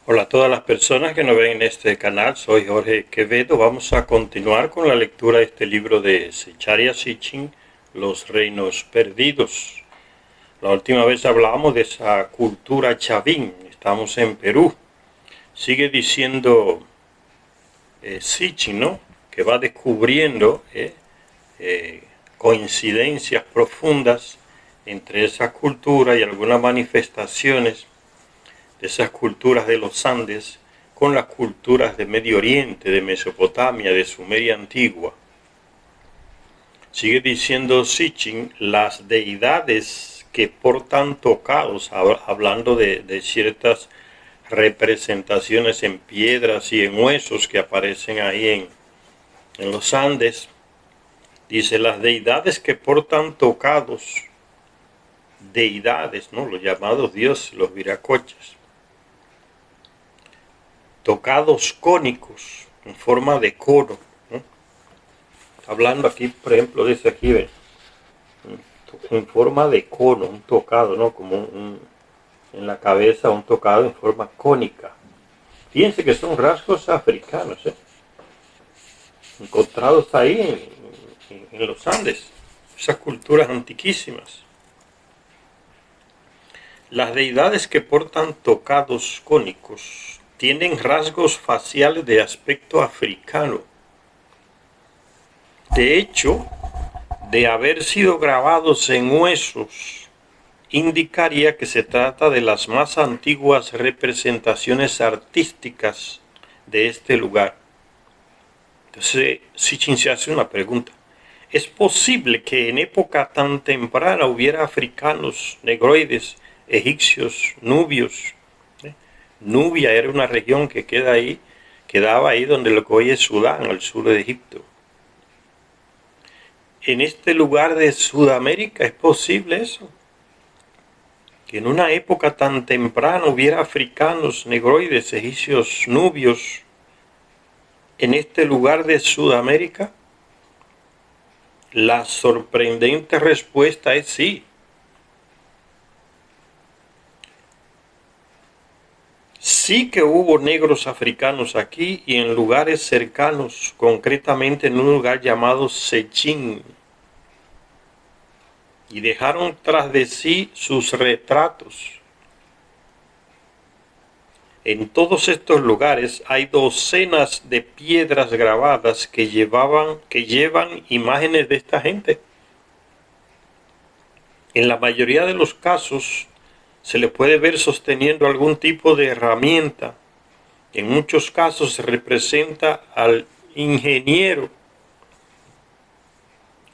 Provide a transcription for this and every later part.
Hola a todas las personas que nos ven en este canal, soy Jorge Quevedo. Vamos a continuar con la lectura de este libro de Zecharia Sitchin, Los Reinos Perdidos. La última vez hablábamos de esa cultura chavín, estamos en Perú. Sigue diciendo Sitchin, ¿no?, que va descubriendo coincidencias profundas entre esa cultura y algunas manifestaciones de esas culturas de los Andes con las culturas de Medio Oriente, de Mesopotamia, de Sumeria antigua. Sigue diciendo Sitchin, las deidades que portan tocados, hablando de ciertas representaciones en piedras y en huesos que aparecen ahí en los Andes. Dice, las deidades que portan tocados, deidades, ¿no?, los llamados dioses, los viracochas, tocados cónicos en forma de cono, ¿no? Hablando aquí, por ejemplo, dice aquí, ¿ven?, en forma de cono, un tocado, ¿no?, como en la cabeza un tocado en forma cónica. Fíjense que son rasgos africanos, encontrados ahí en los Andes, esas culturas antiquísimas. Las deidades que portan tocados cónicos tienen rasgos faciales de aspecto africano. De hecho, de haber sido grabados en huesos, indicaría que se trata de las más antiguas representaciones artísticas de este lugar. Entonces, Sitchin se hace una pregunta. ¿Es posible que en época tan temprana hubiera africanos, negroides, egipcios, nubios? Nubia era una región que quedaba ahí donde lo que hoy es Sudán, al sur de Egipto. En este lugar de Sudamérica es posible eso, que en una época tan temprana hubiera africanos, negroides, egipcios, nubios, en este lugar de Sudamérica. La sorprendente respuesta es sí. Sí que hubo negros africanos aquí y en lugares cercanos, concretamente en un lugar llamado Sechín. Y dejaron tras de sí sus retratos. En todos estos lugares hay docenas de piedras grabadas que llevan imágenes de esta gente. En la mayoría de los casos se le puede ver sosteniendo algún tipo de herramienta. En muchos casos se representa al ingeniero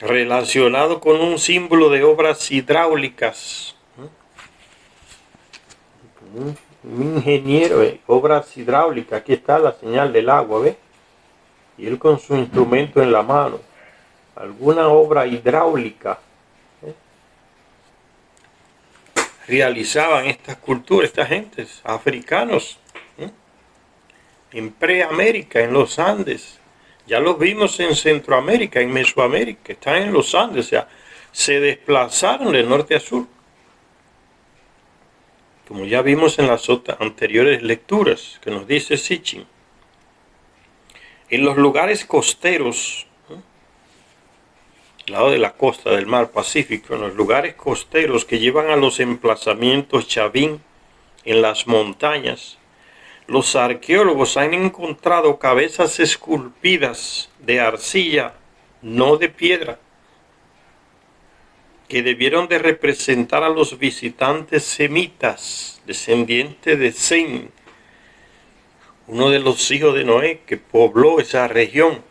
relacionado con un símbolo de obras hidráulicas. Un ingeniero de obras hidráulicas. Aquí está la señal del agua, ¿ve? Y él con su instrumento en la mano. Alguna obra hidráulica realizaban estas culturas, estas gentes, africanos, en Preamérica, en los Andes. Ya los vimos en Centroamérica, en Mesoamérica, están en los Andes, o sea, se desplazaron de norte a sur. Como ya vimos en las anteriores lecturas, que nos dice Sitchin. En los lugares costeros, al lado de la costa del mar Pacífico, en los lugares costeros que llevan a los emplazamientos chavín en las montañas, los arqueólogos han encontrado cabezas esculpidas de arcilla, no de piedra, que debieron de representar a los visitantes semitas, descendientes de Sem, uno de los hijos de Noé que pobló esa región,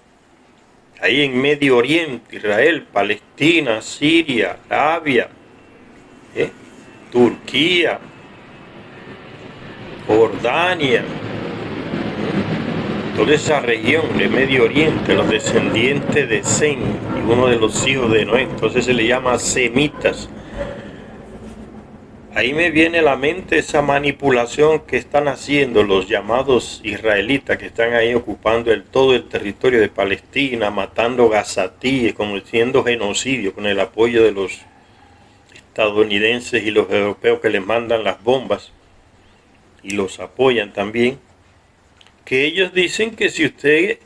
ahí en Medio Oriente, Israel, Palestina, Siria, Arabia, Turquía, Jordania, toda esa región de Medio Oriente, los descendientes de Sem y uno de los hijos de Noé, entonces se le llama semitas. Ahí me viene a la mente esa manipulación que están haciendo los llamados israelitas, que están ahí ocupando todo el territorio de Palestina, matando gazatíes, cometiendo genocidio con el apoyo de los estadounidenses y los europeos que les mandan las bombas. y los apoyan también, que ellos dicen que si usted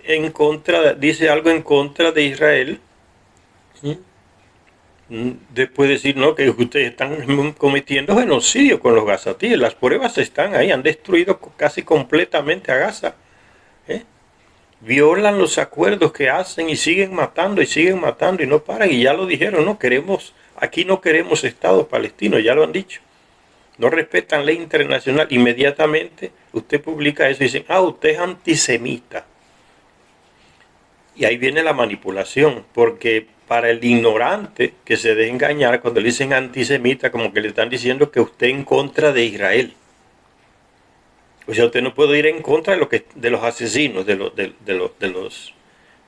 dice algo en contra de Israel, después decir no, que ustedes están cometiendo genocidio con los gazatíes. Las pruebas están ahí, han destruido casi completamente a Gaza. ¿eh? Violan los acuerdos que hacen y siguen matando y no paran. Y ya lo dijeron, aquí no queremos Estado palestino, ya lo han dicho. No respetan ley internacional. Inmediatamente usted publica eso y dicen, usted es antisemita. Y ahí viene la manipulación, porque para el ignorante que se deje engañar cuando le dicen antisemita, como que le están diciendo que usted es en contra de Israel. O sea, usted no puede ir en contra de los asesinos, de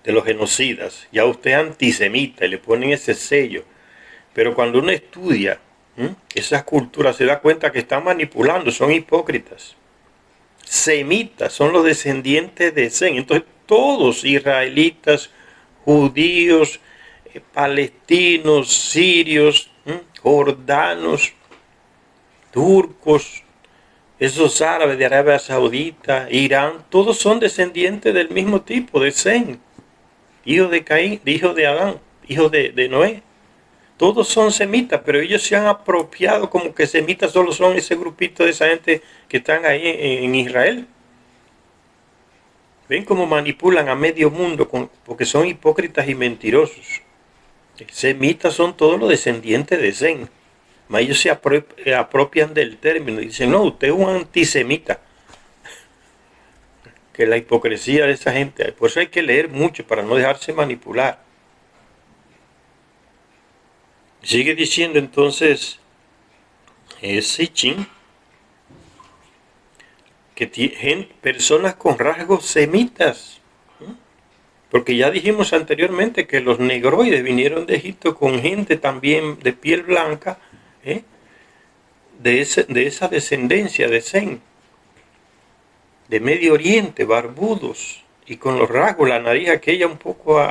los genocidas. Ya usted es antisemita y le ponen ese sello. Pero cuando uno estudia esas culturas se da cuenta que están manipulando, son hipócritas. Semitas son los descendientes de Sem. Entonces todos israelitas, judíos, palestinos, sirios, jordanos, turcos, esos árabes de Arabia Saudita, Irán, todos son descendientes del mismo tipo, de Sem, hijo de Caín, hijo de Adán, hijo de Noé. Todos son semitas, pero ellos se han apropiado como que semitas solo son ese grupito de esa gente que están ahí en Israel. Ven cómo manipulan a medio mundo porque son hipócritas y mentirosos. Semitas son todos los descendientes de Sem. Mas ellos se apropian del término y dicen, no, usted es un antisemita. Que la hipocresía de esa gente, por eso hay que leer mucho para no dejarse manipular. Sigue diciendo entonces Sitchin que personas con rasgos semitas, porque ya dijimos anteriormente que los negroides vinieron de Egipto con gente también de piel blanca, de esa descendencia de Sem, de Medio Oriente, barbudos, y con los rasgos, la nariz aquella un poco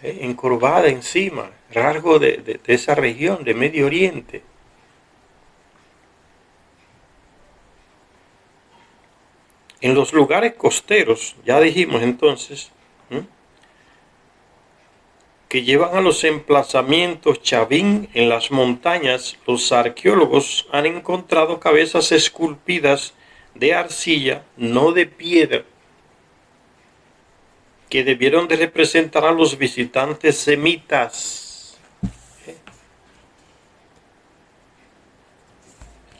encorvada encima, rasgo de esa región, de Medio Oriente. En los lugares costeros, ya dijimos entonces, que llevan a los emplazamientos Chavín en las montañas, los arqueólogos han encontrado cabezas esculpidas de arcilla, no de piedra, que debieron de representar a los visitantes semitas.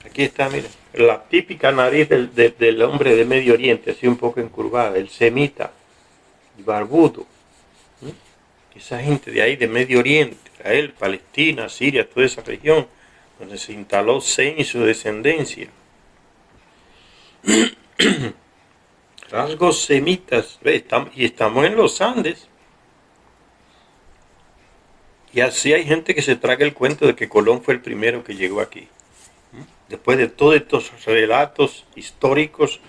Aquí está, mira, la típica nariz del hombre de Medio Oriente, así un poco encurvada, el semita, el barbudo. Esa gente de ahí, de Medio Oriente, Israel, Palestina, Siria, toda esa región, donde se instaló Sem y su descendencia. Rasgos semitas, y estamos en los Andes. Y así hay gente que se traga el cuento de que Colón fue el primero que llegó aquí. Después de todos estos relatos históricos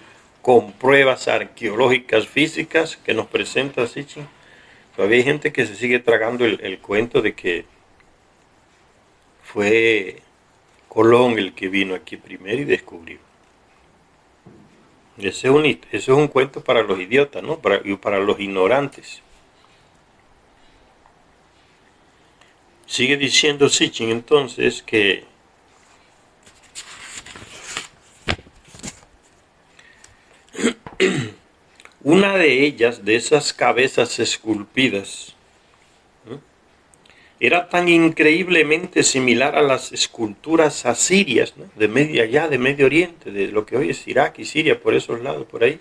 con pruebas arqueológicas físicas que nos presenta Sitchin, todavía hay gente que se sigue tragando el cuento de que fue Colón el que vino aquí primero y descubrió. Ese es un cuento para los idiotas, ¿no? Para los ignorantes. Sigue diciendo Sitchin entonces que una de ellas, de esas cabezas esculpidas, era tan increíblemente similar a las esculturas asirias, ¿no? de Medio Oriente, de lo que hoy es Irak y Siria, por esos lados, por ahí.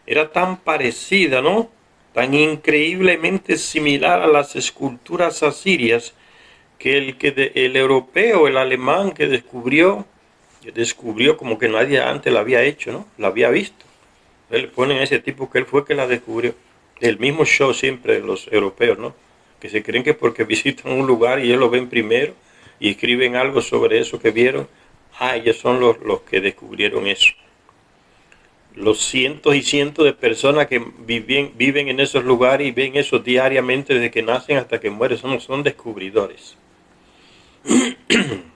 Era tan parecida, ¿no? Tan increíblemente similar a las esculturas asirias que el europeo, el alemán que descubrió como que nadie antes la había hecho, ¿no? La había visto. Le ponen a ese tipo que él fue que la descubrió. El mismo show siempre de los europeos, ¿no? Que se creen que porque visitan un lugar y ellos lo ven primero y escriben algo sobre eso que vieron, ellos son los que descubrieron eso. Los cientos y cientos de personas que viven en esos lugares y ven eso diariamente desde que nacen hasta que mueren, son descubridores.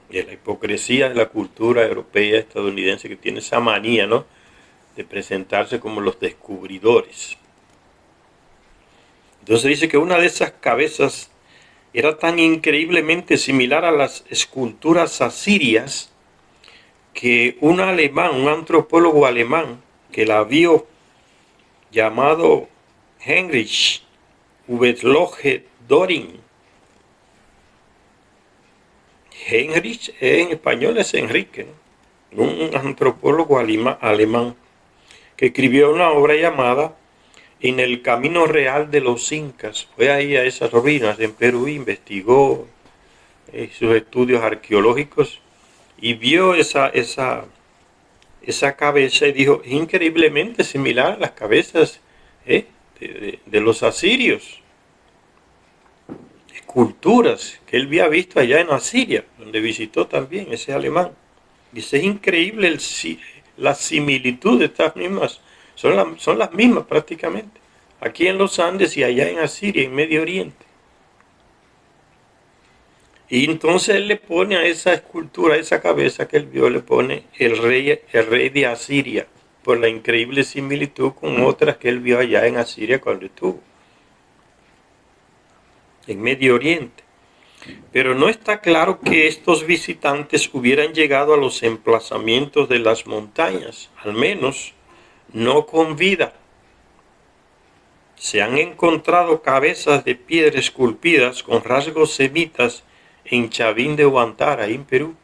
Y es la hipocresía de la cultura europea, estadounidense, que tiene esa manía, ¿no?, de presentarse como los descubridores. Entonces dice que una de esas cabezas era tan increíblemente similar a las esculturas asirias que un alemán, un antropólogo alemán, que la vio, llamado Heinrich Uvetlohe Doring. Heinrich en español es Enrique, ¿no?, un antropólogo alemán que escribió una obra llamada En el camino real de los incas. Fue ahí a esas ruinas en Perú, investigó sus estudios arqueológicos y vio esa cabeza y dijo, increíblemente similar a las cabezas de los asirios. Esculturas que él había visto allá en Asiria, donde visitó también ese alemán. Dice, es increíble la similitud de estas mismas. Son las mismas prácticamente. Aquí en los Andes y allá en Asiria, en Medio Oriente. Y entonces él le pone a esa escultura, a esa cabeza que él vio, le pone el rey de Asiria, por la increíble similitud con otras que él vio allá en Asiria cuando estuvo en Medio Oriente. Pero no está claro que estos visitantes hubieran llegado a los emplazamientos de las montañas, al menos no con vida. Se han encontrado cabezas de piedra esculpidas con rasgos semitas en Chavín de Huantar, ahí en Perú.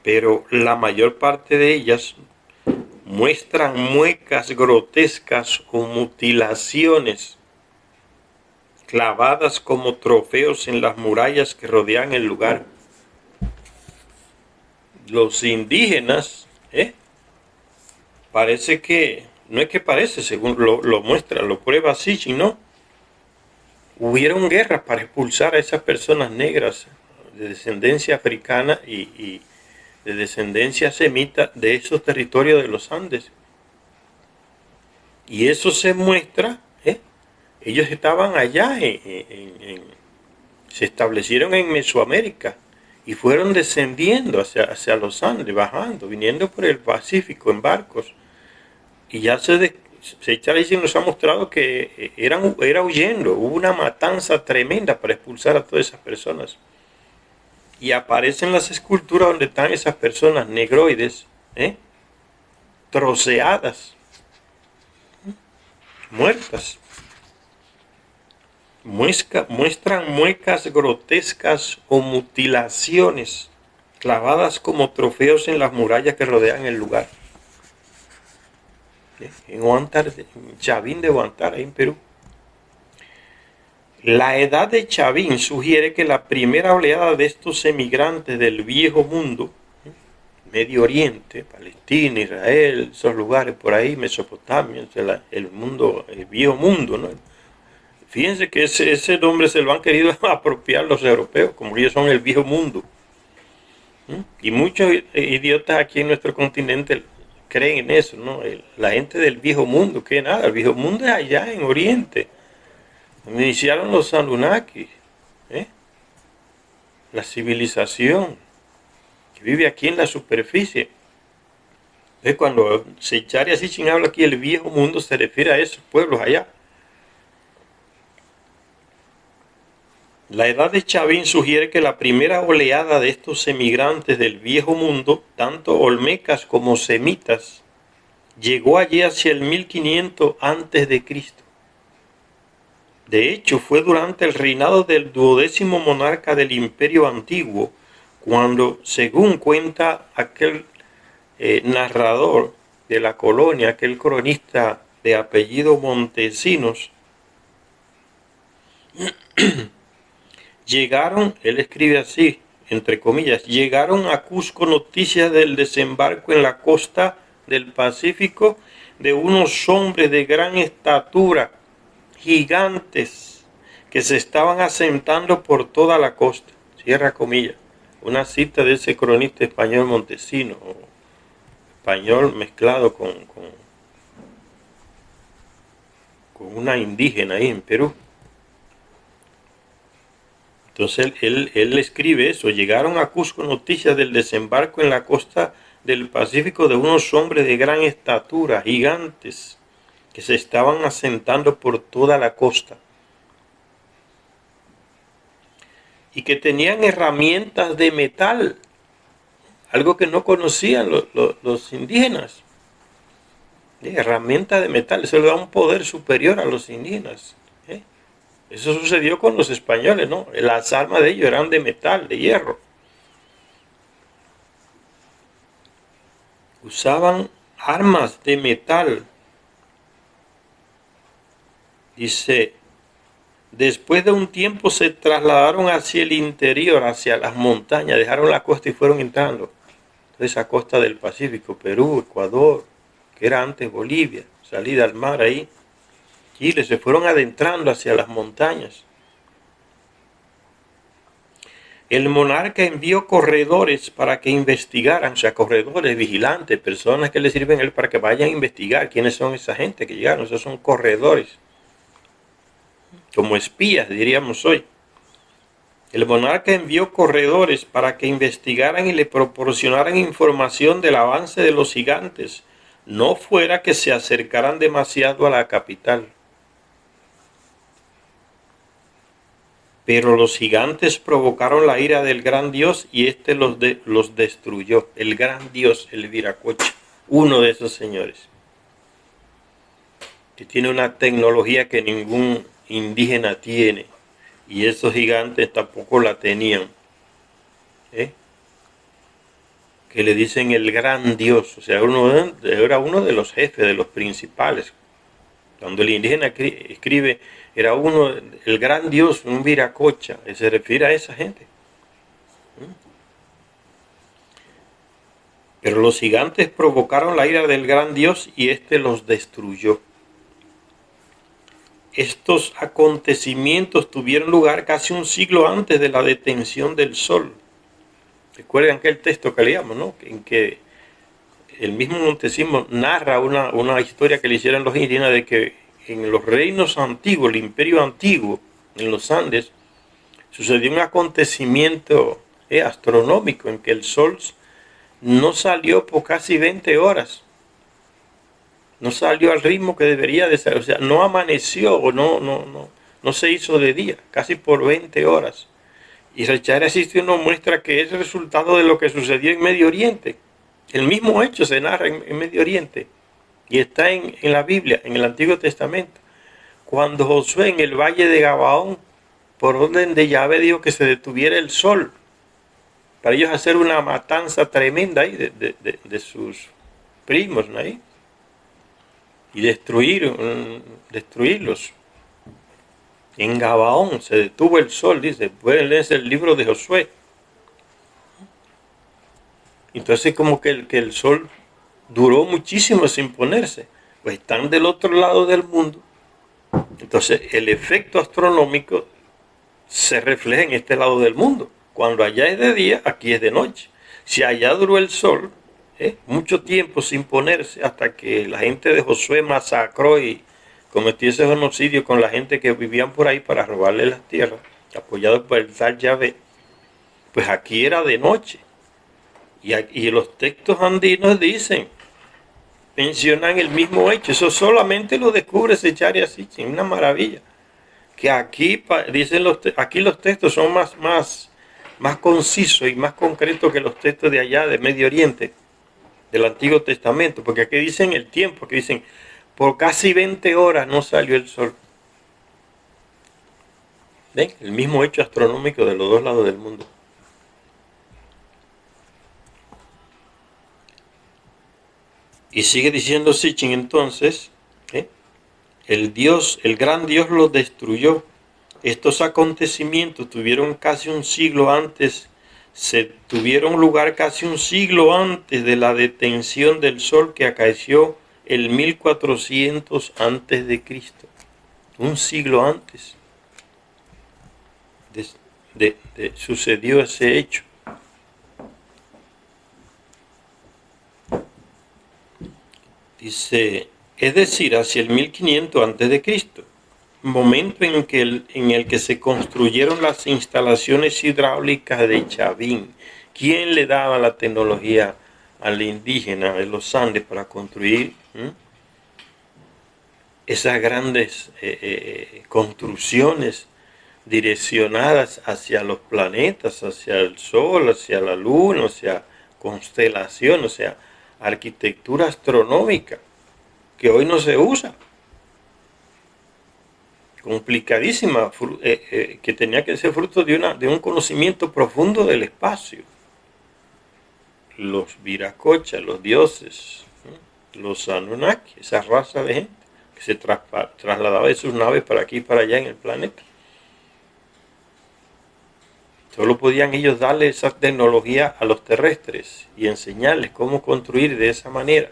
Pero la mayor parte de ellas muestran muecas grotescas o mutilaciones clavadas como trofeos en las murallas que rodean el lugar. Los indígenas, parece que, no es que parece, según lo muestra, lo prueba así, sino hubieron guerras para expulsar a esas personas negras de descendencia africana y de descendencia semita de esos territorios de los Andes. Y eso se muestra, ellos estaban allá, se establecieron en Mesoamérica y fueron descendiendo hacia los Andes, bajando, viniendo por el Pacífico en barcos. Y ya se nos ha mostrado que era huyendo, hubo una matanza tremenda para expulsar a todas esas personas. Y aparecen las esculturas donde están esas personas negroides, troceadas, muertas. Muestran muecas grotescas o mutilaciones clavadas como trofeos en las murallas que rodean el lugar. En Huántar, en Chavín de Huántar, ahí en Perú. La edad de Chavín sugiere que la primera oleada de estos emigrantes del viejo mundo, Medio Oriente, Palestina, Israel, esos lugares por ahí, Mesopotamia, el viejo mundo, ¿no? Fíjense que ese nombre se lo han querido apropiar los europeos, como ellos son el viejo mundo. Y muchos idiotas aquí en nuestro continente creen en eso, ¿no? La gente del viejo mundo, que nada, el viejo mundo es allá en Oriente, donde iniciaron los Anunnaki, la civilización que vive aquí en la superficie. Entonces, cuando Seichari Sitchin habla aquí del viejo mundo, se refiere a esos pueblos allá. La edad de Chavín sugiere que la primera oleada de estos emigrantes del viejo mundo, tanto olmecas como semitas, llegó allí hacia el 1500 a.C. De hecho, fue durante el reinado del 12º monarca del Imperio Antiguo, cuando, según cuenta aquel narrador de la colonia, aquel cronista de apellido Montesinos, llegaron, él escribe así, entre comillas, llegaron a Cusco noticias del desembarco en la costa del Pacífico de unos hombres de gran estatura, gigantes, que se estaban asentando por toda la costa. Cierra comillas. Una cita de ese cronista español Montesinos, español mezclado con una indígena ahí en Perú. Entonces él escribe eso. Llegaron a Cusco noticias del desembarco en la costa del Pacífico de unos hombres de gran estatura, gigantes, que se estaban asentando por toda la costa y que tenían herramientas de metal, algo que no conocían los indígenas. Herramientas de metal, eso le da un poder superior a los indígenas. Eso sucedió con los españoles, ¿no? Las armas de ellos eran de metal, de hierro. Usaban armas de metal. Dice, después de un tiempo se trasladaron hacia el interior, hacia las montañas, dejaron la costa y fueron entrando. Esa costa del Pacífico, Perú, Ecuador, que era antes Bolivia, salida al mar ahí. Chile, se fueron adentrando hacia las montañas. El monarca envió corredores para que investigaran, o sea, corredores, vigilantes, personas que le sirven a él para que vayan a investigar quiénes son esa gente que llegaron. Esos son corredores, como espías, diríamos hoy. El monarca envió corredores para que investigaran y le proporcionaran información del avance de los gigantes, no fuera que se acercaran demasiado a la capital. Pero los gigantes provocaron la ira del gran Dios y éste los destruyó. El gran Dios, el Viracocha, uno de esos señores, que tiene una tecnología que ningún indígena tiene, y esos gigantes tampoco la tenían. Que le dicen el gran Dios, o sea, era uno de los jefes, de los principales. Cuando el indígena escribe, era uno, el gran Dios, un Viracocha, se refiere a esa gente. Pero los gigantes provocaron la ira del gran Dios y éste los destruyó. Estos acontecimientos tuvieron lugar casi un siglo antes de la detención del sol. Recuerden aquel texto que leíamos, ¿no? En que el mismo Montesino narra una historia que le hicieron los indígenas de que en los reinos antiguos, el imperio antiguo, en los Andes, sucedió un acontecimiento astronómico en que el sol no salió por casi 20 horas. No salió al ritmo que debería de ser, o sea, no amaneció, no se hizo de día, casi por 20 horas. Y Richard Assisi nos muestra que es el resultado de lo que sucedió en Medio Oriente. El mismo hecho se narra en Medio Oriente y está en la Biblia, en el Antiguo Testamento. Cuando Josué en el valle de Gabaón, por orden de Yahvé, dijo que se detuviera el sol, para ellos hacer una matanza tremenda ahí de sus primos, ¿no? Ahí, y destruirlos. En Gabaón se detuvo el sol, dice, pueden leerse el libro de Josué. Entonces como que el sol duró muchísimo sin ponerse, pues están del otro lado del mundo. Entonces el efecto astronómico se refleja en este lado del mundo. Cuando allá es de día, aquí es de noche. Si allá duró el sol mucho tiempo sin ponerse, hasta que la gente de Josué masacró y cometió ese genocidio con la gente que vivían por ahí para robarle las tierras, apoyados por el tal Yahvé, pues aquí era de noche. Y los textos andinos mencionan el mismo hecho. Eso solamente lo descubre Zecharia Sitchin, una maravilla. Que aquí dicen aquí los textos son más concisos y más concretos que los textos de allá de Medio Oriente, del Antiguo Testamento, porque aquí dicen el tiempo, aquí dicen por casi 20 horas no salió el sol. ¿Ven? El mismo hecho astronómico de los dos lados del mundo. Y sigue diciendo Sitchin entonces, el gran Dios los destruyó. Estos acontecimientos tuvieron lugar casi un siglo antes de la detención del sol que acaeció el 1400 antes de Cristo. Un siglo antes sucedió ese hecho. Dice, es decir, hacia el 1500 antes de Cristo. momento en el que se construyeron las instalaciones hidráulicas de Chavín. ¿Quién le daba la tecnología al indígena de los Andes para construir esas grandes construcciones direccionadas hacia los planetas, hacia el Sol, hacia la Luna, hacia constelación, o sea, arquitectura astronómica que hoy no se usa? Complicadísima, que tenía que ser fruto de un conocimiento profundo del espacio. Los Viracocha, los dioses, los Anunnaki, esa raza de gente que se trasladaba de sus naves para aquí y para allá en el planeta. Solo podían ellos darle esa tecnología a los terrestres y enseñarles cómo construir de esa manera.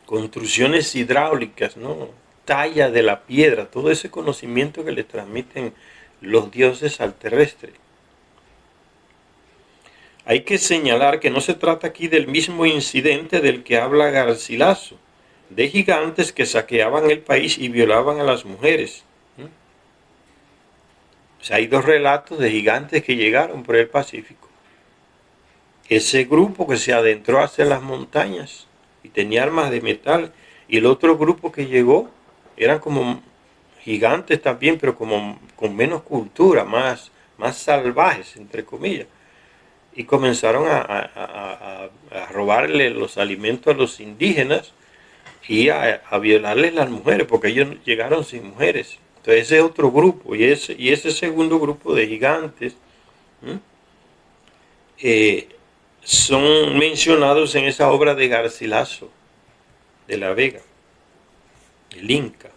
Construcciones hidráulicas, ¿no? Talla de la piedra, todo ese conocimiento que le transmiten los dioses al terrestre. Hay que señalar que no se trata aquí del mismo incidente del que habla Garcilaso, de gigantes que saqueaban el país y violaban a las mujeres. O sea, hay dos relatos de gigantes que llegaron por el Pacífico. Ese grupo que se adentró hacia las montañas y tenía armas de metal, y el otro grupo que llegó eran como gigantes también, pero como con menos cultura, más salvajes, entre comillas. Y comenzaron a robarle los alimentos a los indígenas y a violarles las mujeres, porque ellos llegaron sin mujeres. Entonces ese es otro grupo, y ese segundo grupo de gigantes son mencionados en esa obra de Garcilaso de la Vega, el Inca.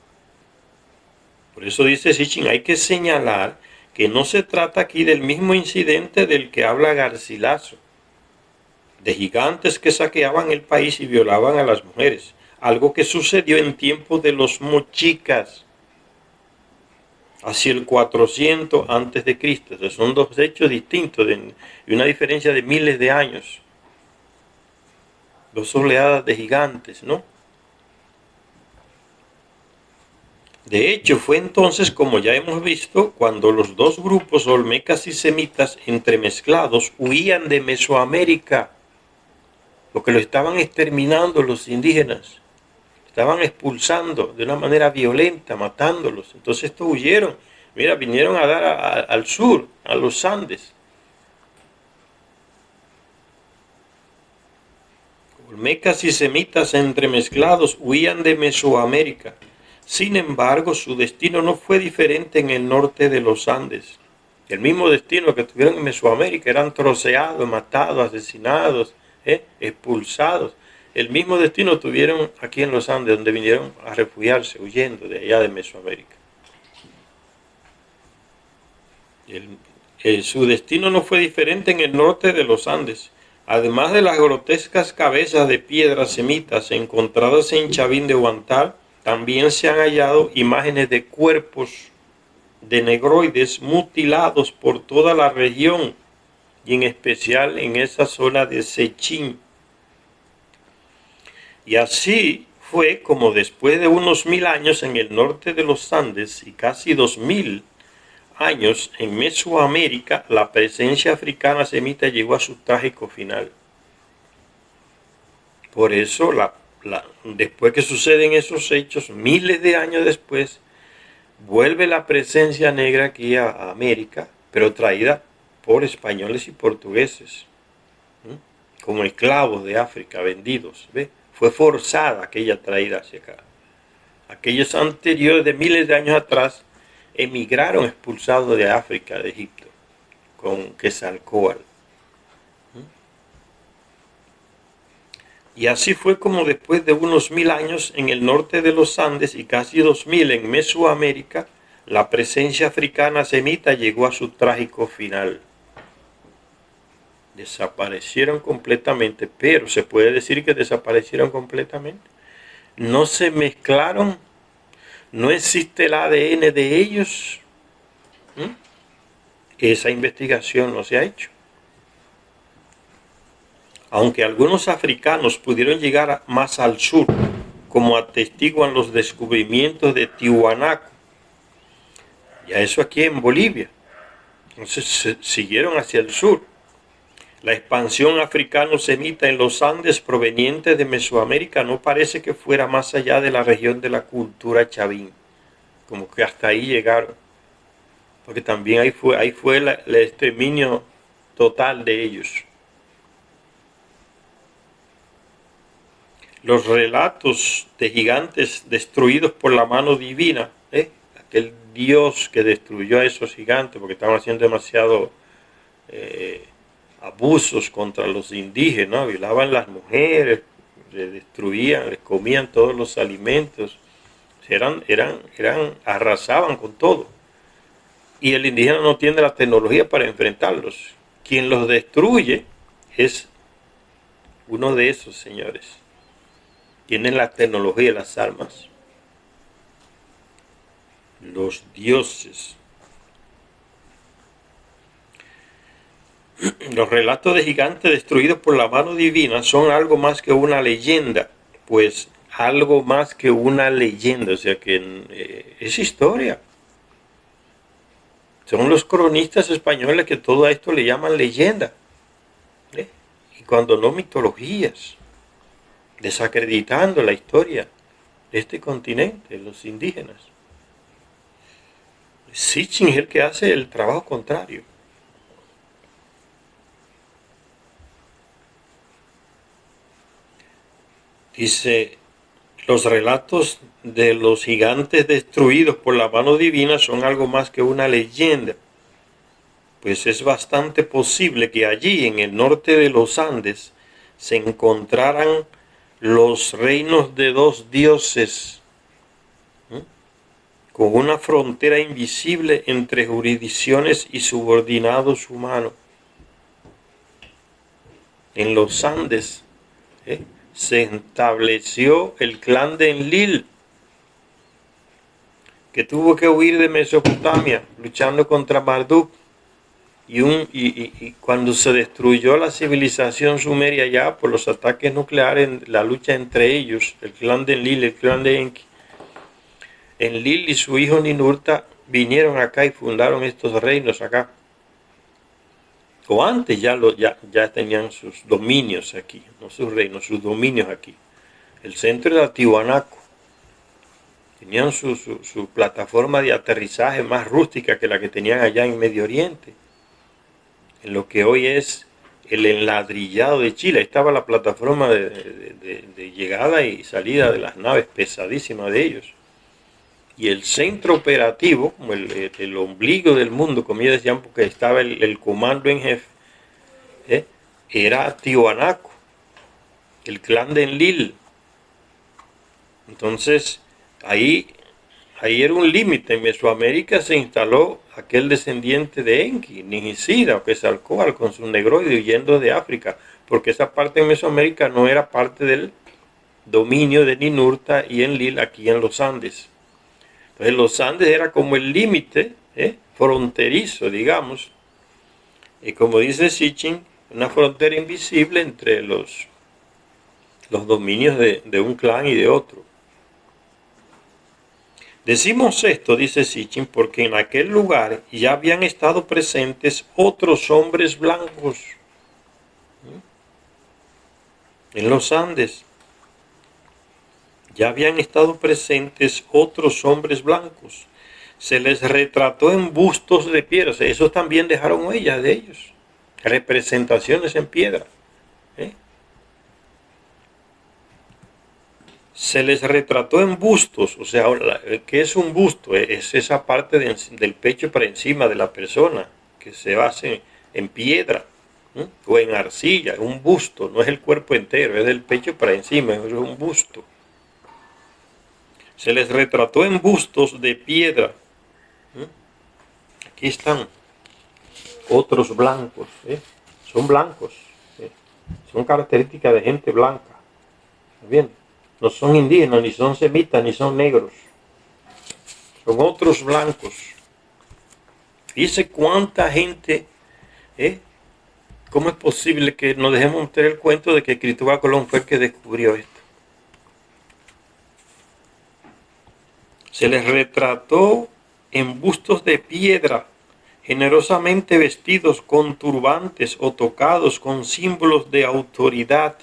Por eso dice Sitchin, hay que señalar que no se trata aquí del mismo incidente del que habla Garcilaso, de gigantes que saqueaban el país y violaban a las mujeres, algo que sucedió en tiempos de los mochicas, hacia el 400 antes de Cristo. Entonces son dos hechos distintos y una diferencia de miles de años. Dos oleadas de gigantes, ¿no? De hecho, fue entonces, como ya hemos visto, cuando los dos grupos olmecas y semitas entremezclados huían de Mesoamérica, porque lo estaban exterminando los indígenas. Estaban expulsando de una manera violenta, matándolos. Entonces estos huyeron. Mira, vinieron a dar al sur, a los Andes. Olmecas y semitas entremezclados huían de Mesoamérica. Sin embargo, su destino no fue diferente en el norte de los Andes. El mismo destino que tuvieron en Mesoamérica, eran troceados, matados, asesinados, expulsados. El mismo destino tuvieron aquí en los Andes, donde vinieron a refugiarse, huyendo de allá de Mesoamérica. Su destino no fue diferente en el norte de los Andes. Además de las grotescas cabezas de piedras semitas encontradas en Chavín de Huantar, también se han hallado imágenes de cuerpos de negroides mutilados por toda la región y en especial en esa zona de Sechín. Y así fue como después de unos 1000 años en el norte de los Andes y casi 2000 años en Mesoamérica, la presencia africana semita llegó a su trágico final. Por eso, después que suceden esos hechos, miles de años después, vuelve la presencia negra aquí a América, pero traída por españoles y portugueses, como esclavos de África, vendidos, ¿ve? Fue forzada aquella traída hacia acá. Aquellos anteriores de miles de años atrás emigraron expulsados de África, de Egipto, con Quetzalcóatl. Y así fue como después de unos 1000 años en el norte de los Andes y casi 2000 en Mesoamérica, la presencia africana semita llegó a su trágico final. Desaparecieron completamente, pero se puede decir que desaparecieron completamente. No se mezclaron, no existe el ADN de ellos. Esa investigación no se ha hecho. Aunque algunos africanos pudieron llegar más al sur, como atestiguan los descubrimientos de Tiwanaku. Ya eso aquí en Bolivia. Entonces siguieron hacia el sur. La expansión africano-semita en los Andes proveniente de Mesoamérica no parece que fuera más allá de la región de la cultura chavín. Como que hasta ahí llegaron. Porque también ahí fue el exterminio total de ellos. Los relatos de gigantes destruidos por la mano divina, aquel Dios que destruyó a esos gigantes porque estaban haciendo demasiado abusos contra los indígenas, violaban las mujeres, les destruían, les comían todos los alimentos, arrasaban con todo. Y el indígena no tiene la tecnología para enfrentarlos. Quien los destruye es uno de esos señores. Tienen la tecnología y las armas. Los dioses. Los relatos de gigantes destruidos por la mano divina son algo más que una leyenda. Pues algo más que una leyenda. O sea que es historia. Son los cronistas españoles que todo esto le llaman leyenda. Y cuando no mitologías. Desacreditando la historia de este continente, los indígenas. Sitchin es el que hace el trabajo contrario. Dice, los relatos de los gigantes destruidos por la mano divina son algo más que una leyenda. Pues es bastante posible que allí, en el norte de los Andes, se encontraran los reinos de dos dioses, con una frontera invisible entre jurisdicciones y subordinados humanos. En los Andes se estableció el clan de Enlil, que tuvo que huir de Mesopotamia luchando contra Marduk. Y cuando se destruyó la civilización sumeria ya por los ataques nucleares, la lucha entre ellos, el clan de Enlil, el clan de Enki, Enlil y su hijo Ninurta vinieron acá y fundaron estos reinos acá. O antes ya tenían sus dominios aquí, no sus reinos, sus dominios aquí. El centro era Tiwanaku. Tenían su plataforma de aterrizaje más rústica que la que tenían allá en Medio Oriente. En lo que hoy es el enladrillado de Chile. Ahí estaba la plataforma de llegada y salida de las naves pesadísimas de ellos. Y el centro operativo, como el ombligo del mundo, como ellos decían, porque estaba el comando en jefe, era Tiwanaku, el clan de Enlil. Entonces, ahí era un límite. En Mesoamérica se instaló aquel descendiente de Enki, Nigisida, o Quetzalcóatl, con su negroide huyendo de África, porque esa parte de Mesoamérica no era parte del dominio de Ninurta y Enlil aquí en los Andes. Entonces los Andes era como el límite fronterizo, digamos, y como dice Sitchin, una frontera invisible entre los dominios de un clan y de otro. Decimos esto, dice Sitchin, porque en aquel lugar ya habían estado presentes otros hombres blancos. En los Andes ya habían estado presentes otros hombres blancos. Se les retrató en bustos de piedra. O sea, esos también dejaron huellas de ellos. Representaciones en piedra. Se les retrató en bustos. O sea, ¿qué es un busto? Es esa parte del pecho para encima de la persona que se hace en piedra o en arcilla. Un busto, no es el cuerpo entero, es del pecho para encima, es un busto. Se les retrató en bustos de piedra. Aquí están otros blancos. Son blancos. Son características de gente blanca. Bien, no son indígenas, ni son semitas, ni son negros. Son otros blancos. Dice cuánta gente. ¿Cómo es posible que nos dejemos meter el cuento de que Cristóbal Colón fue el que descubrió esto? Se les retrató en bustos de piedra, generosamente vestidos con turbantes o tocados con símbolos de autoridad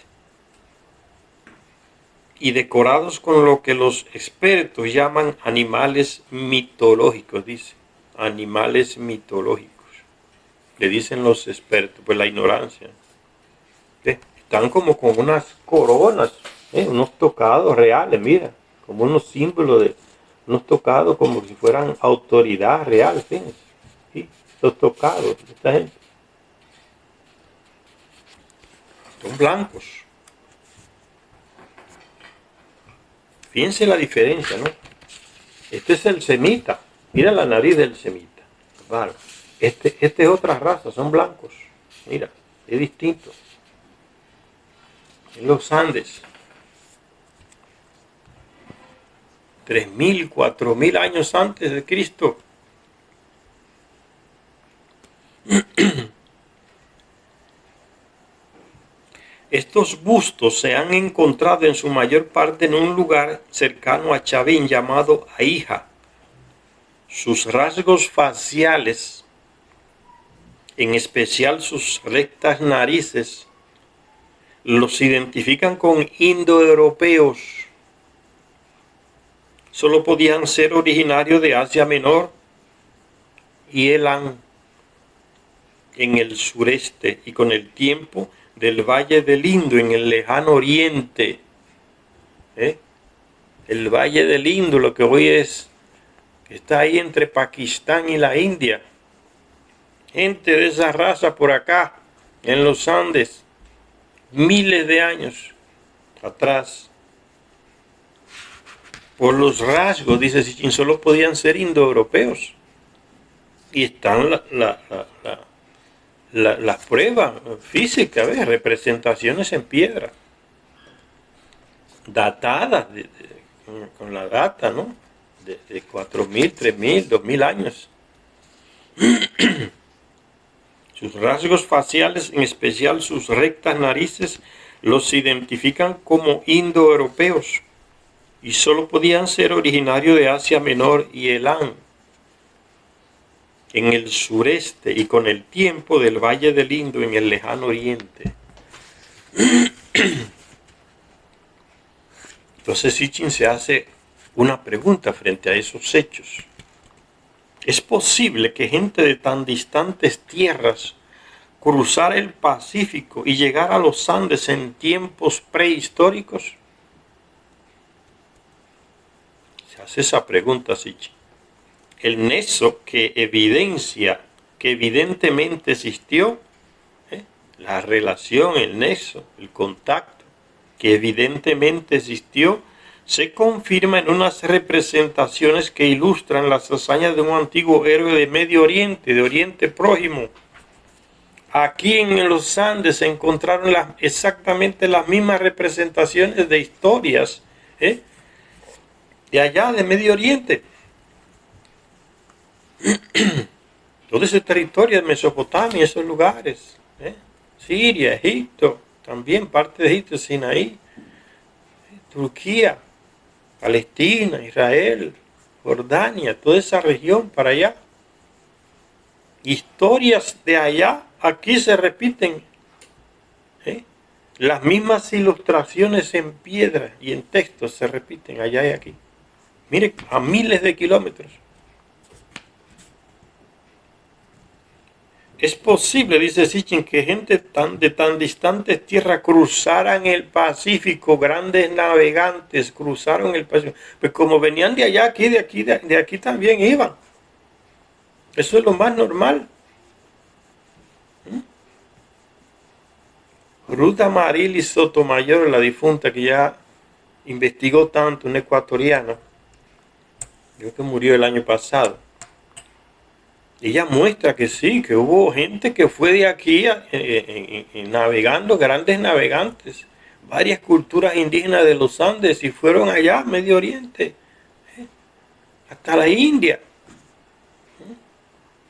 y decorados con lo que los expertos llaman animales mitológicos, dice, animales mitológicos. Le dicen los expertos, pues la ignorancia. Están como con unas coronas, unos tocados reales, mira, como unos símbolos de unos tocados como si fueran autoridad real, fíjense, ¿sí? Los tocados de esta gente son blancos. Fíjense la diferencia, ¿no? Este es el semita, mira la nariz del semita, raro. Este es otra raza, son blancos, mira, es distinto. En los Andes, 3.000, 4.000 años antes de Cristo. Estos bustos se han encontrado en su mayor parte en un lugar cercano a Chavín llamado Aija. Sus rasgos faciales, en especial sus rectas narices, los identifican con indoeuropeos. Solo podían ser originarios de Asia Menor y Elam en el sureste y con el tiempo del Valle del Indo en el lejano oriente. El Valle del Indo, lo que hoy está ahí entre Pakistán y la India. Gente de esa raza por acá, en los Andes, miles de años atrás. Por los rasgos, dice Sitchin, solo podían ser indoeuropeos. Y están las pruebas físicas, ¿ves? Representaciones en piedra, datadas con la data, ¿no? De 4.000, 3.000, 2.000 años. Sus rasgos faciales, en especial sus rectas narices, los identifican como indoeuropeos y solo podían ser originarios de Asia Menor y Elam en el sureste y con el tiempo del Valle del Indo en el lejano oriente. Entonces Sitchin se hace una pregunta frente a esos hechos. ¿Es posible que gente de tan distantes tierras cruzara el Pacífico y llegar a los Andes en tiempos prehistóricos? Se hace esa pregunta Sitchin. El nexo que evidentemente existió, la relación, el nexo, el contacto que evidentemente existió, se confirma en unas representaciones que ilustran las hazañas de un antiguo héroe de Medio Oriente, de Oriente Próximo. Aquí en los Andes se encontraron exactamente las mismas representaciones de historias de allá, de Medio Oriente. Todo ese territorio de Mesopotamia, esos lugares, Siria, Egipto, también parte de Egipto, Sinaí, Turquía, Palestina, Israel, Jordania, toda esa región para allá. Historias de allá, aquí se repiten. Las mismas ilustraciones en piedra y en textos se repiten allá y aquí. Mire, a miles de kilómetros. Es posible, dice Sitchin, que gente de tan distantes tierras cruzaran el Pacífico, grandes navegantes cruzaron el Pacífico. Pues como venían de allá, de aquí también iban. Eso es lo más normal. Ruth Amarili Sotomayor, la difunta que ya investigó tanto, una ecuatoriana, creo que murió el año pasado. Ella muestra que sí, que hubo gente que fue de aquí navegando, grandes navegantes, varias culturas indígenas de los Andes y fueron allá, Medio Oriente, hasta la India,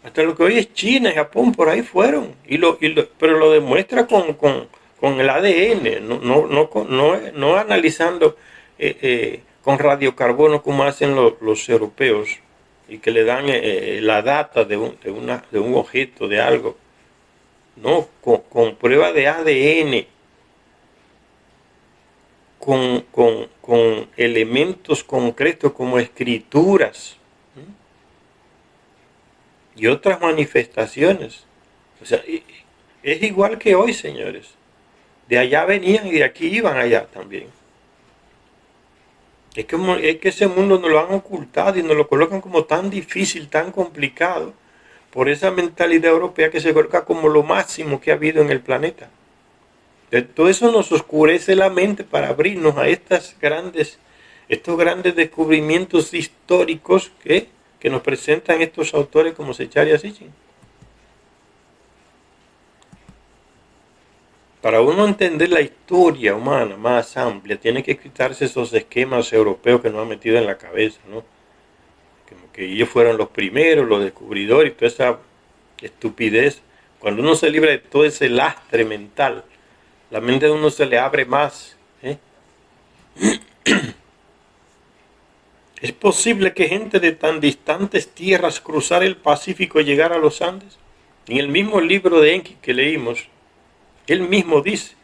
hasta lo que hoy es China, Japón, por ahí fueron, pero lo demuestra con el ADN, no analizando con radiocarbono como hacen los europeos y que le dan la data de un objeto, de algo. No, con prueba de ADN, con elementos concretos como escrituras y otras manifestaciones. O sea, es igual que hoy, señores. De allá venían y de aquí iban allá también. Es que ese mundo nos lo han ocultado y nos lo colocan como tan difícil, tan complicado, por esa mentalidad europea que se coloca como lo máximo que ha habido en el planeta. Entonces, todo eso nos oscurece la mente para abrirnos a estos grandes descubrimientos históricos que nos presentan estos autores como Zecharia Sitchin. Para uno entender la historia humana más amplia, tiene que quitarse esos esquemas europeos que nos han metido en la cabeza, ¿no? Como que ellos fueron los primeros, los descubridores y toda esa estupidez. Cuando uno se libra de todo ese lastre mental, la mente de uno se le abre más. ¿Es posible que gente de tan distantes tierras cruzara el Pacífico y llegara a los Andes? En el mismo libro de Enki que leímos, él mismo dice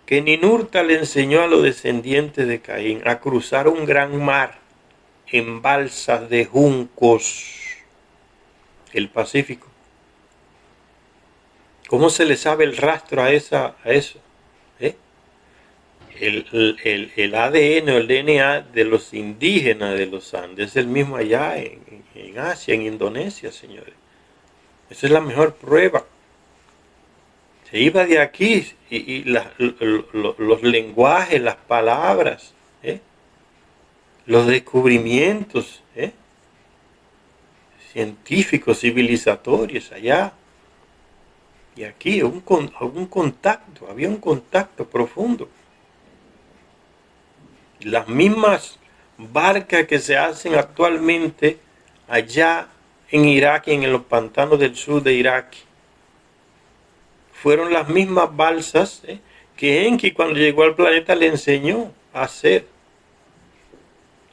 que Ninurta le enseñó a los descendientes de Caín a cruzar un gran mar en balsas de juncos, el Pacífico. ¿Cómo se le sabe el rastro a eso? El ADN o el DNA de los indígenas de los Andes es el mismo allá en Asia, en Indonesia, señores. Esa es la mejor prueba. Se iba de aquí y los lenguajes, las palabras, los descubrimientos científicos, civilizatorios allá. Y aquí había un contacto profundo. Las mismas barcas que se hacen actualmente allá en Irak y en los pantanos del sur de Irak fueron las mismas balsas que Enki cuando llegó al planeta le enseñó a hacer.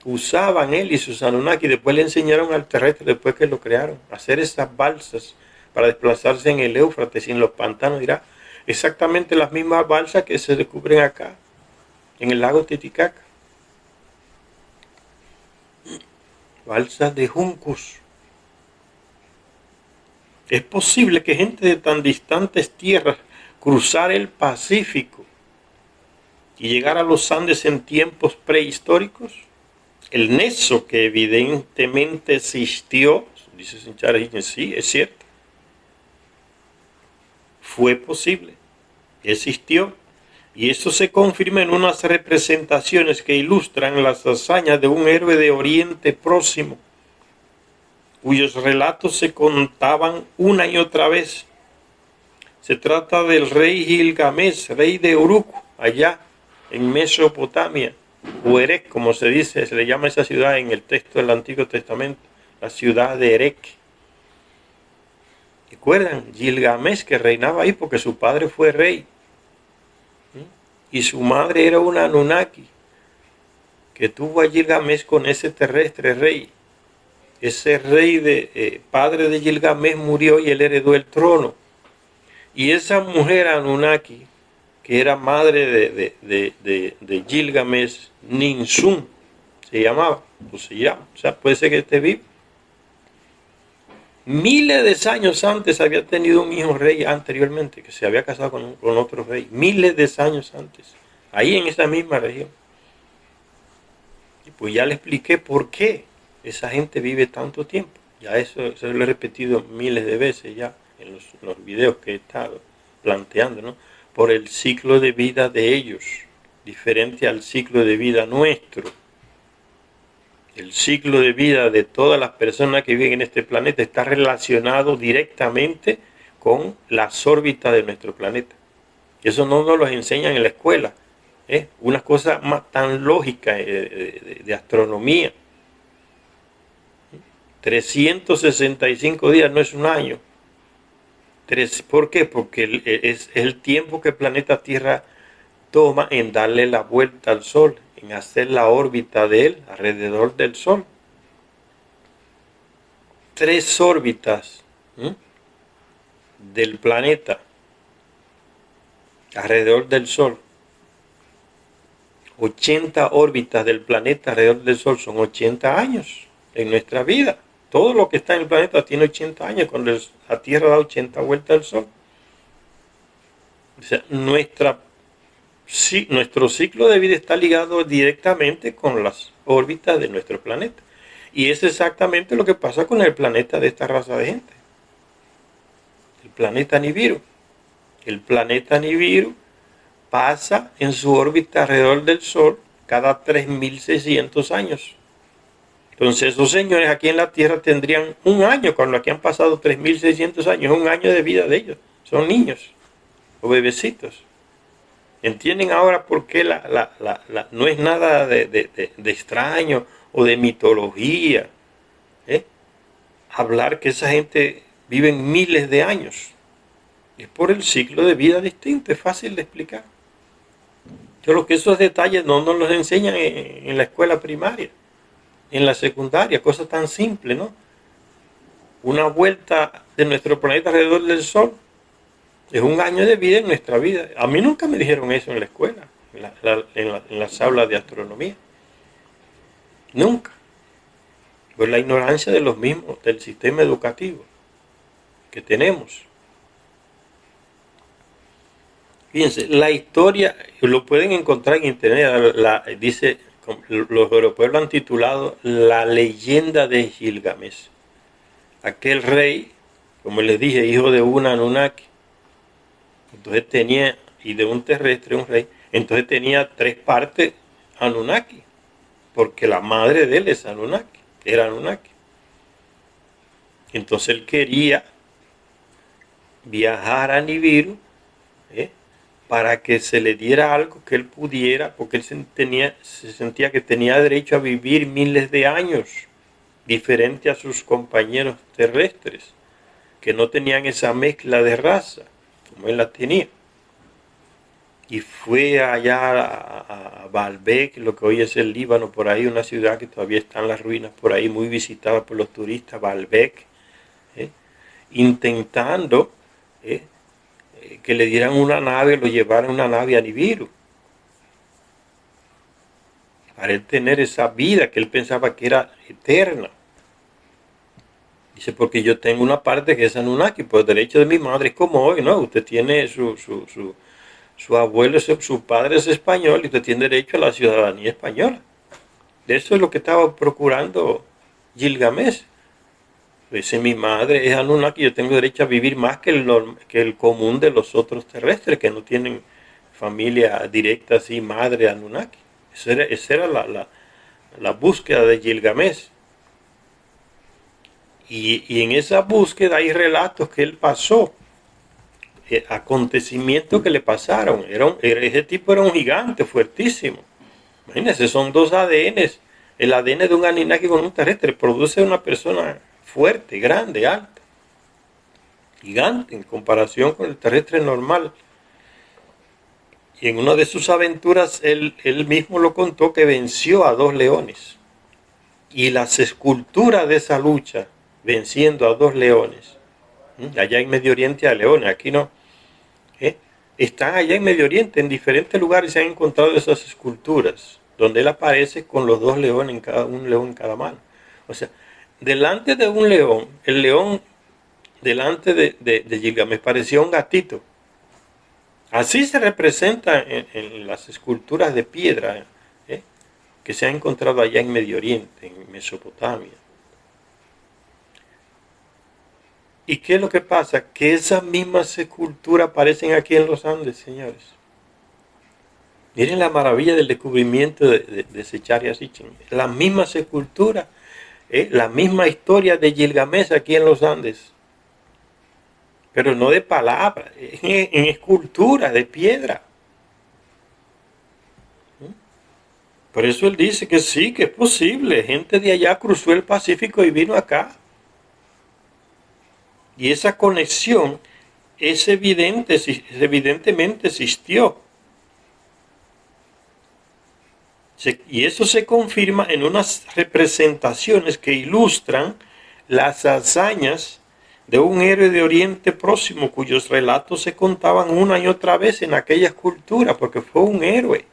Usaban él y sus Anunnaki, después le enseñaron al terrestre, después que lo crearon, a hacer esas balsas para desplazarse en el Éufrates y en los pantanos de Irak. Exactamente las mismas balsas que se descubren acá, en el lago Titicaca. Balsas de juncos. ¿Es posible que gente de tan distantes tierras cruzara el Pacífico y llegar a los Andes en tiempos prehistóricos? El nexo que evidentemente existió, dice Zecharia Sitchin, sí, es cierto. Fue posible, existió. Y eso se confirma en unas representaciones que ilustran las hazañas de un héroe de Oriente Próximo, cuyos relatos se contaban una y otra vez. Se trata del rey Gilgamesh, rey de Uruk, allá en Mesopotamia, o Erech, como se dice, se le llama a esa ciudad en el texto del Antiguo Testamento, la ciudad de Erech. ¿Recuerdan? Gilgamesh, que reinaba ahí porque su padre fue rey. Y su madre era una Anunnaki, que tuvo a Gilgamesh con ese terrestre rey. Ese rey padre de Gilgamesh murió y él heredó el trono. Y esa mujer Anunnaki, que era madre de Gilgamesh, Ninsun, se llamaba, o se llama, o sea, puede ser que esté vivo. Miles de años antes había tenido un hijo rey anteriormente, que se había casado con otro rey. Miles de años antes, ahí en esa misma región. Y pues ya le expliqué por qué esa gente vive tanto tiempo. Ya eso lo he repetido miles de veces ya en los videos que he estado planteando, ¿no? Por el ciclo de vida de ellos, diferente al ciclo de vida nuestro. El ciclo de vida de todas las personas que viven en este planeta está relacionado directamente con las órbitas de nuestro planeta. Eso no nos lo enseñan en la escuela. Una cosa más tan lógica de astronomía. 365 días no es un año. ¿Por qué? Porque es el tiempo que el planeta Tierra toma en darle la vuelta al Sol. en hacer la órbita de él alrededor del Sol. 3 órbitas del planeta alrededor del Sol. 80 órbitas del planeta alrededor del Sol son 80 años en nuestra vida. Todo lo que está en el planeta tiene 80 años, cuando la Tierra da 80 vueltas al Sol. O sea, nuestro ciclo de vida está ligado directamente con las órbitas de nuestro planeta. Y es exactamente lo que pasa con el planeta de esta raza de gente. El planeta Nibiru. El planeta Nibiru pasa en su órbita alrededor del Sol cada 3.600 años. Entonces esos señores aquí en la Tierra tendrían un año, cuando aquí han pasado 3.600 años, un año de vida de ellos. Son niños o bebecitos. ¿Entienden ahora por qué no es nada de extraño o de mitología hablar que esa gente vive miles de años? Es por el ciclo de vida distinto, es fácil de explicar. Solo que esos detalles no nos los enseñan en la escuela primaria, en la secundaria, cosas tan simples, ¿no? Una vuelta de nuestro planeta alrededor del Sol es un año de vida en nuestra vida. A mí nunca me dijeron eso en la escuela, en las aulas de astronomía. Nunca. Pues la ignorancia de los mismos, del sistema educativo que tenemos. Fíjense, la historia, lo pueden encontrar en internet, dice, los europeos lo han titulado La leyenda de Gilgamesh. Aquel rey, como les dije, hijo de un Anunnaki, entonces tenía, y de un terrestre, un rey, entonces tenía 3 partes Anunnaki, porque la madre de él es Anunnaki, era Anunnaki. Entonces él quería viajar a Nibiru, para que se le diera algo que él pudiera, porque él se sentía que tenía derecho a vivir miles de años, diferente a sus compañeros terrestres, que no tenían esa mezcla de raza, como él la tenía. Y fue allá a Baalbek, lo que hoy es el Líbano, por ahí, una ciudad que todavía está en las ruinas, por ahí, muy visitada por los turistas, Baalbek, intentando que le dieran una nave, lo llevaran una nave a Nibiru, para él tener esa vida que él pensaba que era eterna. Dice, porque yo tengo una parte que es Anunnaki, por derecho de mi madre, es como hoy, ¿no? Usted tiene su abuelo, su padre es español y usted tiene derecho a la ciudadanía española. De eso es lo que estaba procurando Gilgamesh. Dice, mi madre es Anunnaki, yo tengo derecho a vivir más que el común de los otros terrestres que no tienen familia directa así, madre Anunnaki. Esa era la búsqueda de Gilgamesh. Y en esa búsqueda hay relatos que él pasó, acontecimientos que le pasaron. Ese tipo era un gigante fuertísimo. Imagínense, son 2 ADNs. El ADN de un Anunnaki con un terrestre produce una persona fuerte, grande, alta, gigante en comparación con el terrestre normal. Y en una de sus aventuras él mismo lo contó, que venció a 2 leones. Y las esculturas de esa lucha, venciendo a 2 leones, allá en Medio Oriente a leones, aquí no, están allá en Medio Oriente, en diferentes lugares se han encontrado esas esculturas, donde él aparece con los 2 leones, un león en cada mano. O sea, delante de un león, el león delante de Gilgamesh parecía un gatito. Así se representa en las esculturas de piedra que se han encontrado allá en Medio Oriente, en Mesopotamia. ¿Y qué es lo que pasa? Que esas mismas esculturas aparecen aquí en los Andes, señores. Miren la maravilla del descubrimiento de Zecharia Sitchin. Las mismas esculturas, la misma historia de Gilgamesh aquí en los Andes. Pero no de palabras, en escultura, de piedra. Por eso él dice que sí, que es posible. Gente de allá cruzó el Pacífico y vino acá. Y esa conexión evidentemente existió. Y eso se confirma en unas representaciones que ilustran las hazañas de un héroe de Oriente Próximo cuyos relatos se contaban una y otra vez en aquellas culturas, porque fue un héroe.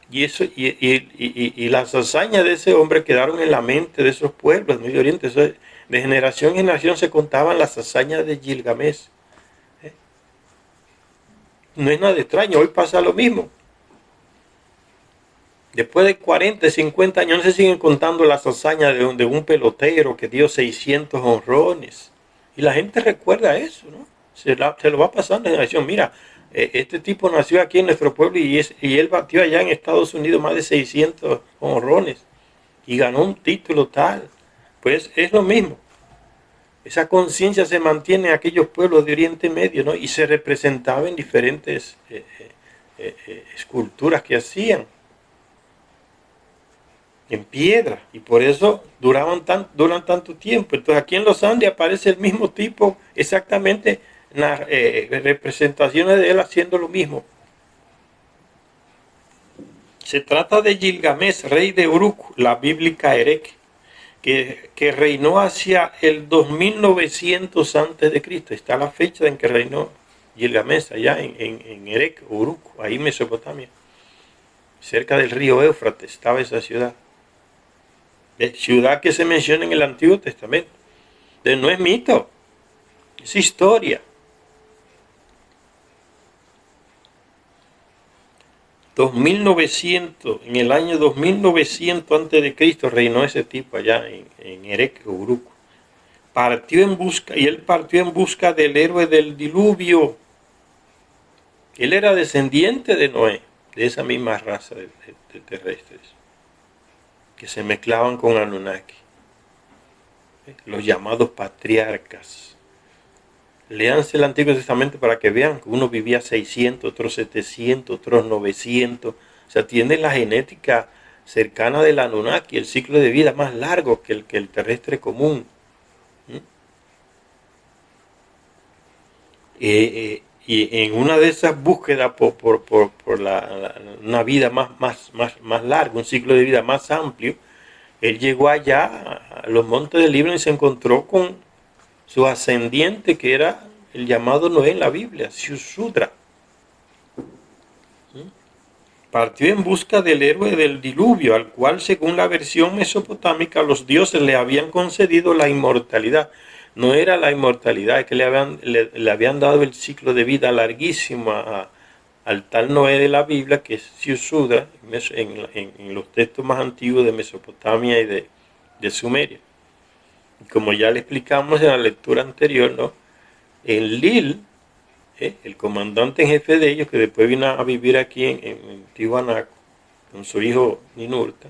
Y las hazañas de ese hombre quedaron en la mente de esos pueblos del Medio Oriente. Eso, de generación en generación se contaban las hazañas de Gilgamesh. No es nada extraño, hoy pasa lo mismo. Después de 40, 50 años, no se siguen contando las hazañas de un pelotero que dio 600 honrones. Y la gente recuerda eso, ¿no? Se lo va pasando en generación. Mira, este tipo nació aquí en nuestro pueblo y él batió allá en Estados Unidos más de 600 honrones. Y ganó un título tal. Pues es lo mismo. Esa conciencia se mantiene en aquellos pueblos de Oriente Medio, ¿no? Y se representaba en diferentes esculturas que hacían en piedra, y por eso duran tanto tiempo. Entonces aquí en los Andes aparece el mismo tipo, exactamente representaciones de él haciendo lo mismo. Se trata de Gilgamesh, rey de Uruk, la bíblica Erech, que reinó hacia el 2900 antes de Cristo. Está la fecha en que reinó Gilgamesh allá en Erech, Uruk, ahí en Mesopotamia. Cerca del río Éufrates estaba esa ciudad. Ciudad que se menciona en el Antiguo Testamento. Entonces no es mito, es historia. 2900, en el año 2900 antes de Cristo reinó ese tipo allá en Erech, Uruk. Él partió en busca del héroe del diluvio. Él era descendiente de Noé, de esa misma raza de terrestres que se mezclaban con Anunnaki, los llamados patriarcas. Léanse el Antiguo Testamento para que vean que uno vivía 600, otros 700, otros 900. O sea, tiene la genética cercana del Anunnaki, el ciclo de vida más largo que el terrestre común. Y en una de esas búsquedas por una vida más larga, un ciclo de vida más amplio, él llegó allá a los montes del Líbano y se encontró con su ascendiente, que era el llamado Noé en la Biblia, Shusudra. Partió en busca del héroe del diluvio, al cual, según la versión mesopotámica, los dioses le habían concedido la inmortalidad. No era la inmortalidad, es que le habían dado el ciclo de vida larguísimo al tal Noé de la Biblia, que es Shusudra, en los textos más antiguos de Mesopotamia y de Sumeria. Y como ya le explicamos en la lectura anterior, ¿no? Enlil, el comandante en jefe de ellos, que después vino a vivir aquí en Tiwanaku con su hijo Ninurta,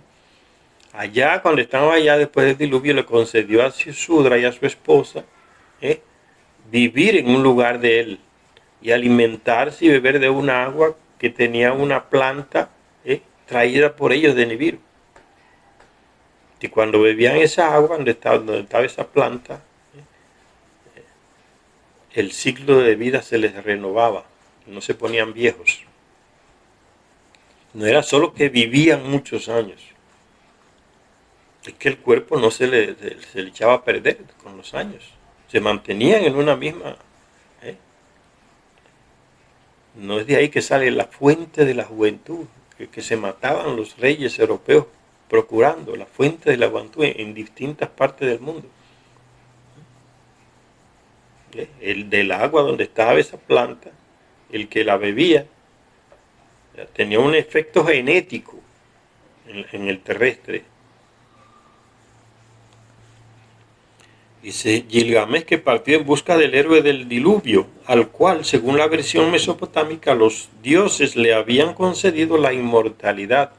allá, cuando estaban allá después del diluvio, le concedió a Shusudra y a su esposa vivir en un lugar de él y alimentarse y beber de una agua que tenía una planta traída por ellos de Nibiru. Y cuando bebían esa agua, donde estaba esa planta, el ciclo de vida se les renovaba, no se ponían viejos. No era solo que vivían muchos años, es que el cuerpo no se le echaba a perder con los años, se mantenían en una misma. No es de ahí que sale la fuente de la juventud, que se mataban los reyes europeos procurando la fuente de la juventud en distintas partes del mundo. El del agua donde estaba esa planta, el que la bebía, tenía un efecto genético en el terrestre. Dice Gilgamesh que partió en busca del héroe del diluvio, al cual, según la versión mesopotámica, los dioses le habían concedido la inmortalidad.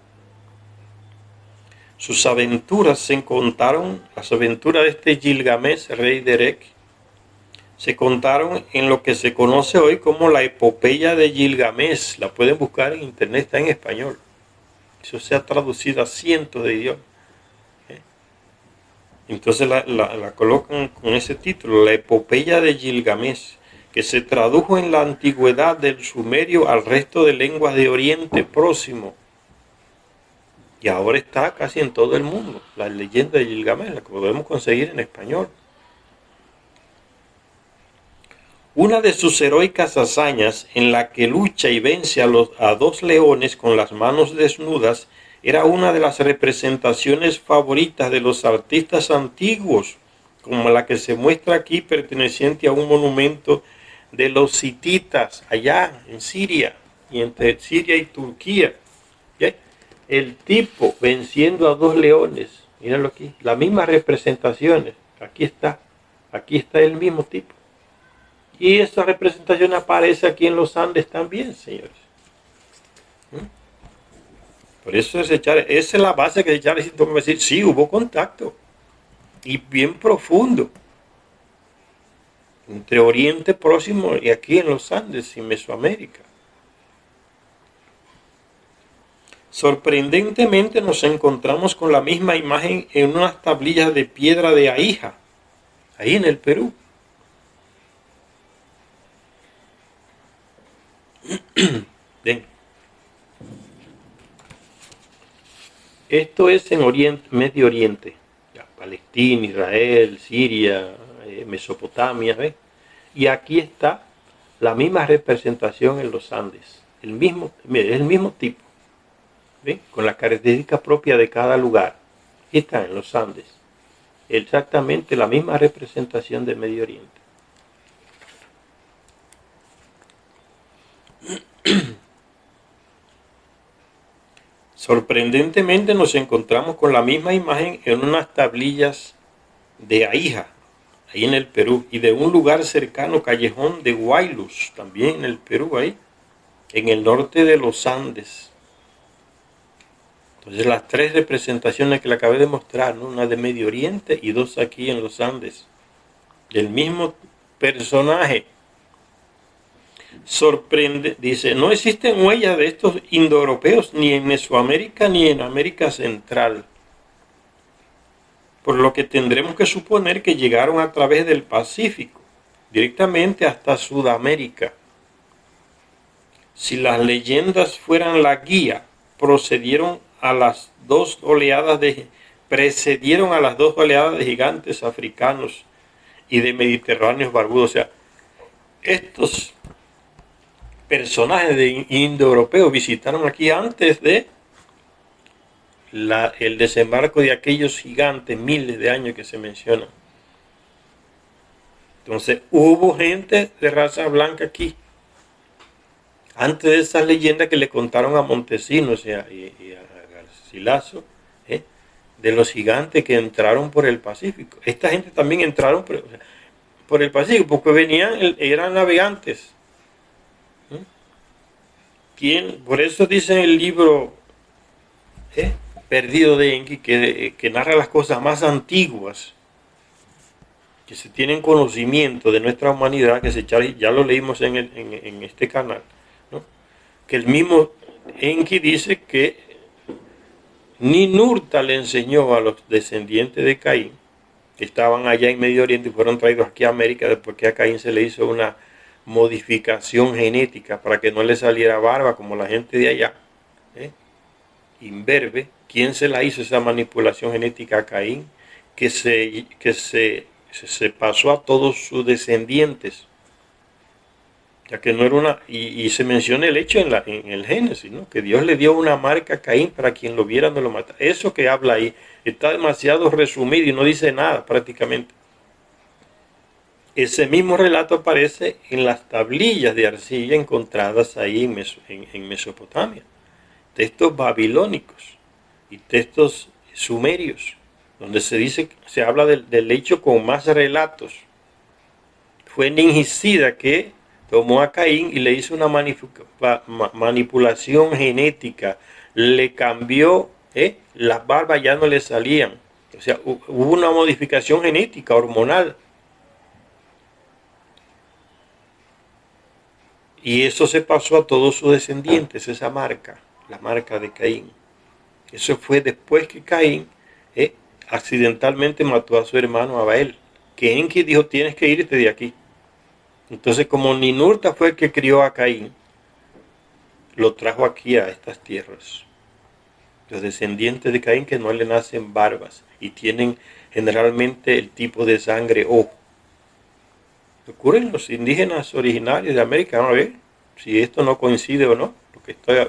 Sus aventuras se contaron, las aventuras de este Gilgamesh, rey de Erech, se contaron en lo que se conoce hoy como la epopeya de Gilgamesh. La pueden buscar en internet, está en español. Eso se ha traducido a cientos de idiomas. Entonces la colocan con ese título, la epopeya de Gilgamesh, que se tradujo en la antigüedad del sumerio al resto de lenguas de Oriente Próximo. Y ahora está casi en todo el mundo. La leyenda de Gilgamesh, la que podemos conseguir en español. Una de sus heroicas hazañas, en la que lucha y vence a dos leones con las manos desnudas, era una de las representaciones favoritas de los artistas antiguos, como la que se muestra aquí, perteneciente a un monumento de los hititas, allá en Siria, y entre Siria y Turquía. ¿Sí? El tipo venciendo a dos leones, míralo aquí, las mismas representaciones, aquí está el mismo tipo. Y esta representación aparece aquí en los Andes también, señores. Por eso esa es la base que Charles Hilton va a decir, sí, hubo contacto. Y bien profundo. Entre Oriente Próximo y aquí en los Andes y Mesoamérica. Sorprendentemente nos encontramos con la misma imagen en unas tablillas de piedra de Ahija, ahí en el Perú. Bien. Esto es en Oriente, Medio Oriente, ya, Palestina, Israel, Siria, Mesopotamia, ¿ves? Y aquí está la misma representación en los Andes, el mismo tipo, ¿ven? Con las características propias de cada lugar. Aquí está en los Andes, exactamente la misma representación de Medio Oriente. Sorprendentemente nos encontramos con la misma imagen en unas tablillas de Ahija, ahí en el Perú, y de un lugar cercano, Callejón de Huaylus, también en el Perú, ahí, en el norte de los Andes. Entonces las tres representaciones que le acabé de mostrar, ¿no? Una de Medio Oriente y dos aquí en los Andes, del mismo personaje. Sorprende, dice, no existen huellas de estos indoeuropeos ni en Mesoamérica ni en América Central, por lo que tendremos que suponer que llegaron a través del Pacífico, directamente hasta Sudamérica. Si las leyendas fueran la guía, precedieron a las dos oleadas de gigantes africanos y de mediterráneos barbudos. O sea, estos personajes de indoeuropeos visitaron aquí antes de el desembarco de aquellos gigantes, miles de años que se mencionan. Entonces hubo gente de raza blanca aquí, antes de esas leyendas que le contaron a Montesinos y a Garcilaso, de los gigantes que entraron por el Pacífico. Esta gente también entraron por el Pacífico, porque eran navegantes. Por eso dice en el libro Perdido de Enki, que narra las cosas más antiguas que se tienen conocimiento de nuestra humanidad, que ya lo leímos en este canal, ¿no? Que el mismo Enki dice que Ninurta le enseñó a los descendientes de Caín, que estaban allá en Medio Oriente y fueron traídos aquí a América, después que a Caín se le hizo una modificación genética para que no le saliera barba como la gente de allá, imberbe. ¿Quién se la hizo esa manipulación genética a Caín? Que se pasó a todos sus descendientes, ya que no era una, y se menciona el hecho en el Génesis, ¿no? Que Dios le dio una marca a Caín para quien lo viera no lo mata. Eso que habla ahí está demasiado resumido y no dice nada prácticamente. Ese mismo relato aparece en las tablillas de arcilla encontradas ahí en Mesopotamia, textos babilónicos y textos sumerios, donde se habla del hecho con más relatos. Fue Ningisida que tomó a Caín y le hizo una manipulación genética, le cambió, las barbas ya no le salían, o sea, hubo una modificación genética, hormonal. Y eso se pasó a todos sus descendientes, esa marca, la marca de Caín. Eso fue después que Caín accidentalmente mató a su hermano Abel, que Enki dijo, tienes que irte de aquí. Entonces, como Ninurta fue el que crió a Caín, lo trajo aquí a estas tierras. los descendientes de Caín que no le nacen barbas y tienen generalmente el tipo de sangre O. Ocurre en los indígenas originarios de América. Vamos a ver si esto no coincide o no.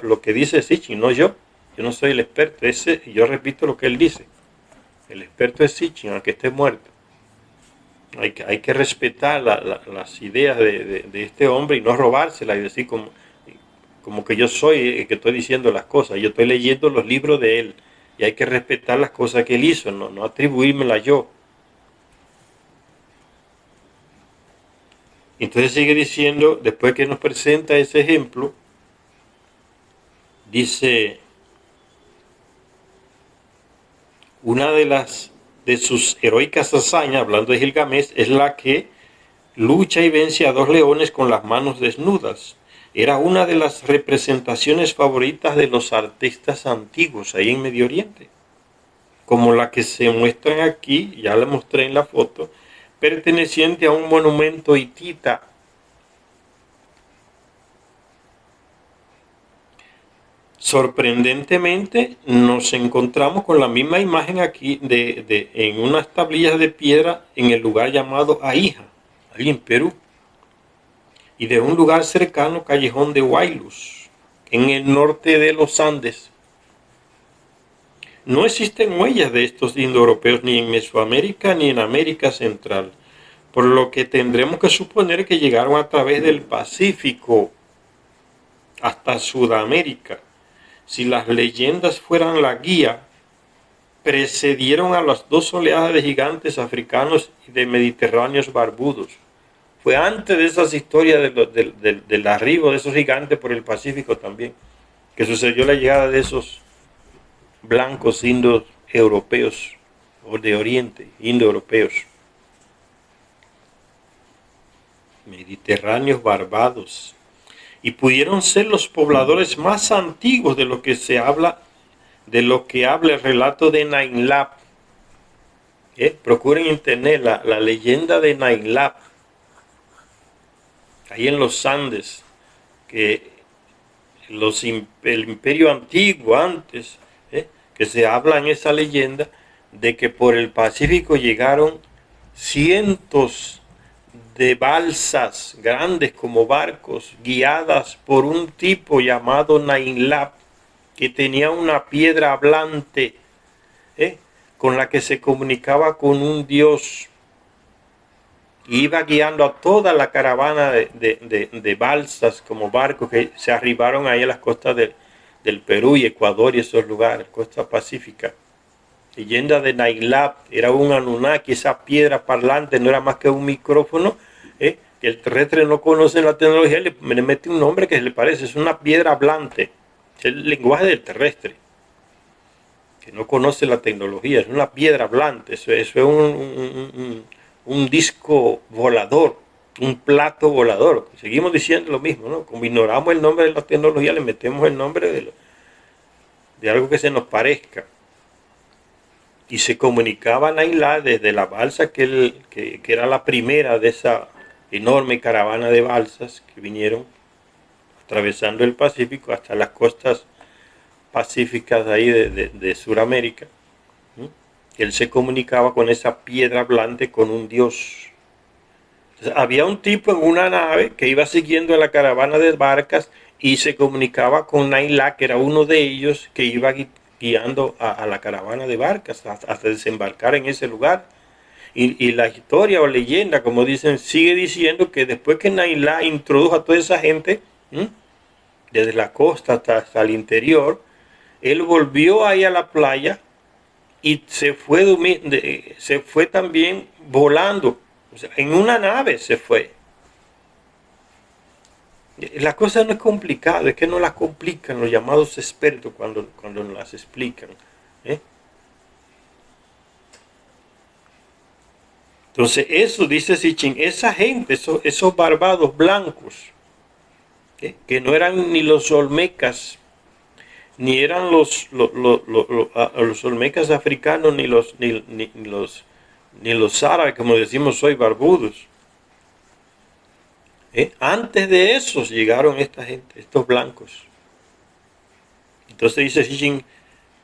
Lo que dice Sitchin, no yo. Yo no soy el experto. Yo repito lo que él dice. El experto es Sitchin, aunque esté muerto. Hay que respetar las ideas de este hombre y no robárselas y decir como que yo soy el que estoy diciendo las cosas. Yo estoy leyendo los libros de él y hay que respetar las cosas que él hizo, no atribuírmelas yo. Entonces sigue diciendo, después que nos presenta ese ejemplo, dice, una de sus heroicas hazañas, hablando de Gilgamesh, es la que lucha y vence a 2 leones con las manos desnudas. Era una de las representaciones favoritas de los artistas antiguos ahí en Medio Oriente, como la que se muestran aquí, ya la mostré en la foto, perteneciente a un monumento hitita. Sorprendentemente nos encontramos con la misma imagen aquí en unas tablillas de piedra en el lugar llamado Aija, allí en Perú, y de un lugar cercano, Callejón de Huaylus, en el norte de los Andes. No existen huellas de estos indoeuropeos ni en Mesoamérica ni en América Central, por lo que tendremos que suponer que llegaron a través del Pacífico hasta Sudamérica. Si las leyendas fueran la guía, precedieron a las 2 oleadas de gigantes africanos y de mediterráneos barbudos. Fue antes de esas historias del arribo de esos gigantes por el Pacífico también, que sucedió la llegada de esos blancos indoeuropeos, o de Oriente, indoeuropeos. Mediterráneos barbados. Y pudieron ser los pobladores más antiguos de lo que habla el relato de Nainlap. Procuren en internet la leyenda de Nainlap, ahí en los Andes, que el imperio antiguo antes, que se habla en esa leyenda de que por el Pacífico llegaron cientos de balsas grandes como barcos, guiadas por un tipo llamado Nainlap, que tenía una piedra hablante, con la que se comunicaba con un dios. Iba guiando a toda la caravana de balsas como barcos que se arribaron ahí a las costas del Perú y Ecuador y esos lugares, costa pacífica. Leyenda de Nainlap, era un Anunnaki, esa piedra parlante no era más que un micrófono, que el terrestre no conoce la tecnología, le mete un nombre que se le parece, es una piedra hablante, es el lenguaje del terrestre, que no conoce la tecnología, es una piedra hablante, eso es un disco volador, un plato volador. Seguimos diciendo lo mismo, ¿no? Como ignoramos el nombre de la tecnología, le metemos el nombre de algo que se nos parezca. Y se comunicaba Nainlap desde la balsa que era la primera de esa enorme caravana de balsas que vinieron atravesando el Pacífico hasta las costas pacíficas de ahí de Sudamérica. Él se comunicaba con esa piedra hablante, con un dios. Entonces, había un tipo en una nave que iba siguiendo a la caravana de barcas y se comunicaba con Nainlap, que era uno de ellos, que iba guiando a la caravana de barcas hasta desembarcar en ese lugar. Y la historia o leyenda, como dicen, sigue diciendo que después que Nainlap introdujo a toda esa gente, desde la costa hasta el interior, él volvió ahí a la playa y se fue también volando, o sea, en una nave se fue. La cosa no es complicada, es que no las complican los llamados expertos cuando nos las explican. Entonces eso dice Sitchin, esa gente, esos barbados blancos, que no eran ni los olmecas, ni eran los olmecas africanos, ni los árabes, como decimos hoy, barbudos. Antes de esos llegaron esta gente, estos blancos. Entonces dice Sitchin,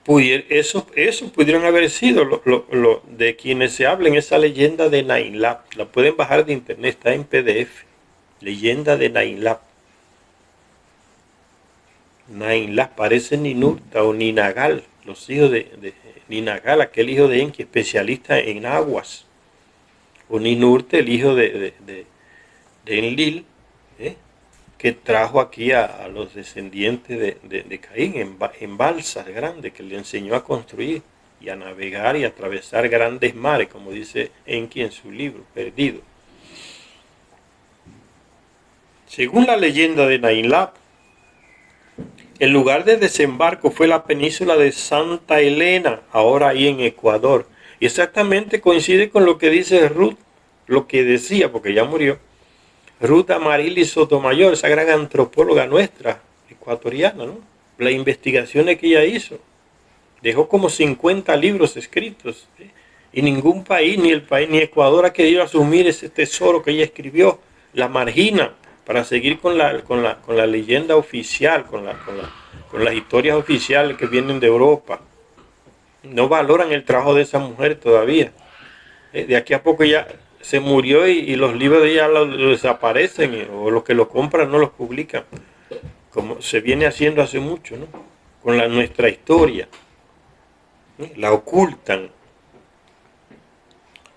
Eso pudieron haber sido lo de quienes se habla en esa leyenda de Nainlab. La pueden bajar de internet, está en PDF. Leyenda de Nainlab. Nainlab parece Ninurta o Ninagal, los hijos de Ninagal, aquel hijo de Enki, especialista en aguas. O Ninurta, el hijo de Enlil, que trajo aquí a los descendientes de Caín en balsas grandes, que le enseñó a construir y a navegar y a atravesar grandes mares, como dice Enki en su libro, Perdido. Según la leyenda de Nainlab, el lugar de desembarco fue la península de Santa Elena, ahora ahí en Ecuador. Y exactamente coincide con lo que dice Ruth, lo que decía, porque ya murió, Ruth Amaryllis Sotomayor, esa gran antropóloga nuestra, ecuatoriana, ¿no? Las investigaciones que ella hizo. Dejó como 50 libros escritos, ¿sí? Y ningún país, ni Ecuador ha querido asumir ese tesoro que ella escribió. La margina para seguir con la leyenda oficial, con las historias oficiales que vienen de Europa. No valoran el trabajo de esa mujer todavía. De aquí a poco ya se murió y los libros de ella lo desaparecen, o los que lo compran no los publican, como se viene haciendo hace mucho, ¿no? Con nuestra historia. La ocultan.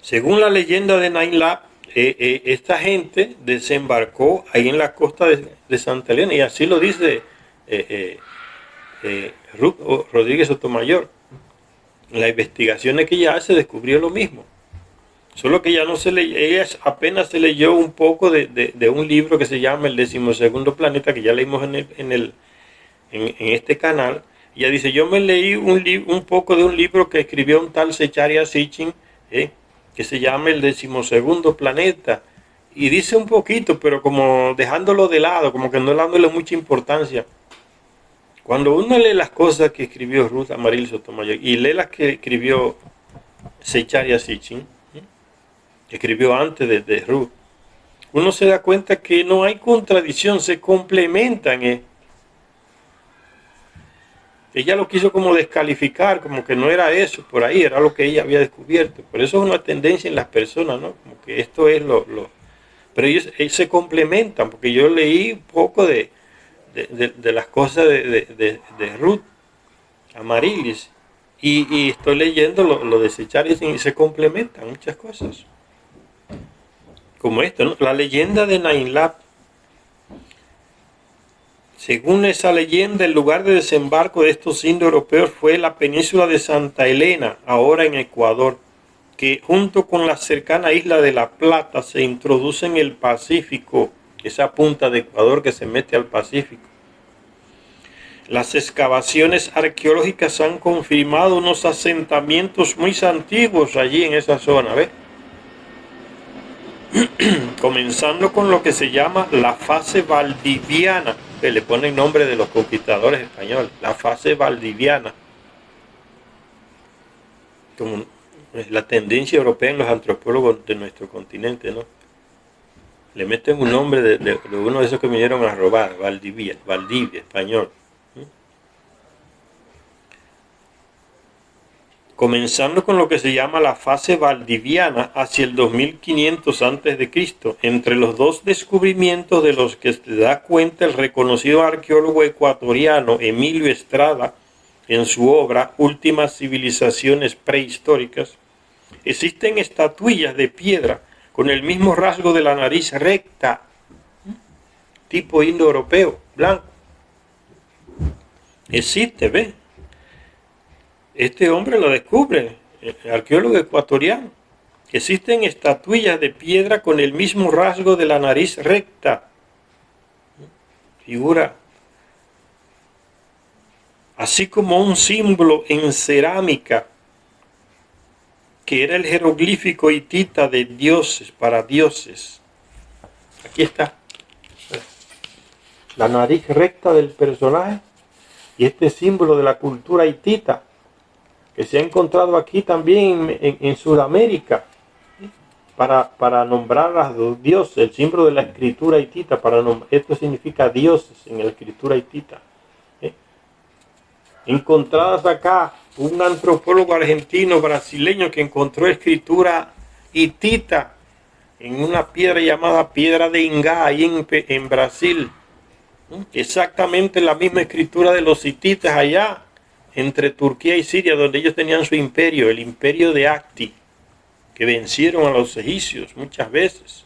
Según la leyenda de Nainlab, esta gente desembarcó ahí en la costa de Santa Elena, y así lo dice Ruth Rodríguez Sotomayor. En las investigaciones que ella hace descubrió lo mismo. Solo que ya no ella apenas se leyó un poco de un libro que se llama El 12º Planeta, que ya leímos en este canal. Y ella dice, yo me leí un poco de un libro que escribió un tal Zecharia Sitchin, que se llama El 12º Planeta. Y dice un poquito, pero como dejándolo de lado, como que no dándole mucha importancia. Cuando uno lee las cosas que escribió Ruth Amaryllis Sotomayor y lee las que escribió Zecharia Sitchin, que escribió antes de Ruth, uno se da cuenta que no hay contradicción, se complementan. Ella lo quiso como descalificar, como que no era eso, por ahí era lo que ella había descubierto. Por eso es una tendencia en las personas, ¿no? Como que esto es Pero ellos se complementan, porque yo leí un poco de las cosas de Ruth Amaryllis y estoy leyendo lo de Zecharia y se complementan muchas cosas. Como esto, ¿no? La leyenda de Nainlab. Según esa leyenda, el lugar de desembarco de estos indoeuropeos fue la península de Santa Elena, ahora en Ecuador, que junto con la cercana isla de La Plata se introduce en el Pacífico, esa punta de Ecuador que se mete al Pacífico. Las excavaciones arqueológicas han confirmado unos asentamientos muy antiguos allí en esa zona, ¿ves? Comenzando con lo que se llama la fase valdiviana, que le ponen nombre de los conquistadores españoles, la fase valdiviana, como es la tendencia europea en los antropólogos de nuestro continente, ¿no? Le meten un nombre de uno de esos que vinieron a robar, Valdivia, español. Comenzando con lo que se llama la fase valdiviana hacia el 2500 a.C., entre los dos descubrimientos de los que se da cuenta el reconocido arqueólogo ecuatoriano Emilio Estrada en su obra Últimas civilizaciones prehistóricas, existen estatuillas de piedra con el mismo rasgo de la nariz recta, tipo indoeuropeo, blanco. Existe, ¿ves? Este hombre lo descubre, el arqueólogo ecuatoriano. Existen estatuillas de piedra con el mismo rasgo de la nariz recta. Figura. Así como un símbolo en cerámica, que era el jeroglífico hitita de dioses, para dioses. Aquí está. La nariz recta del personaje y este símbolo de la cultura hitita, que se ha encontrado aquí también en Sudamérica, para nombrar a los dioses, el símbolo de la escritura hitita, esto significa dioses en la escritura hitita. encontradas acá. Un antropólogo argentino brasileño que encontró escritura hitita en una piedra llamada Piedra de Ingá, ahí en Brasil. Exactamente la misma escritura de los hititas allá, entre Turquía y Siria, donde ellos tenían su imperio, el imperio de Acti, que vencieron a los egipcios muchas veces.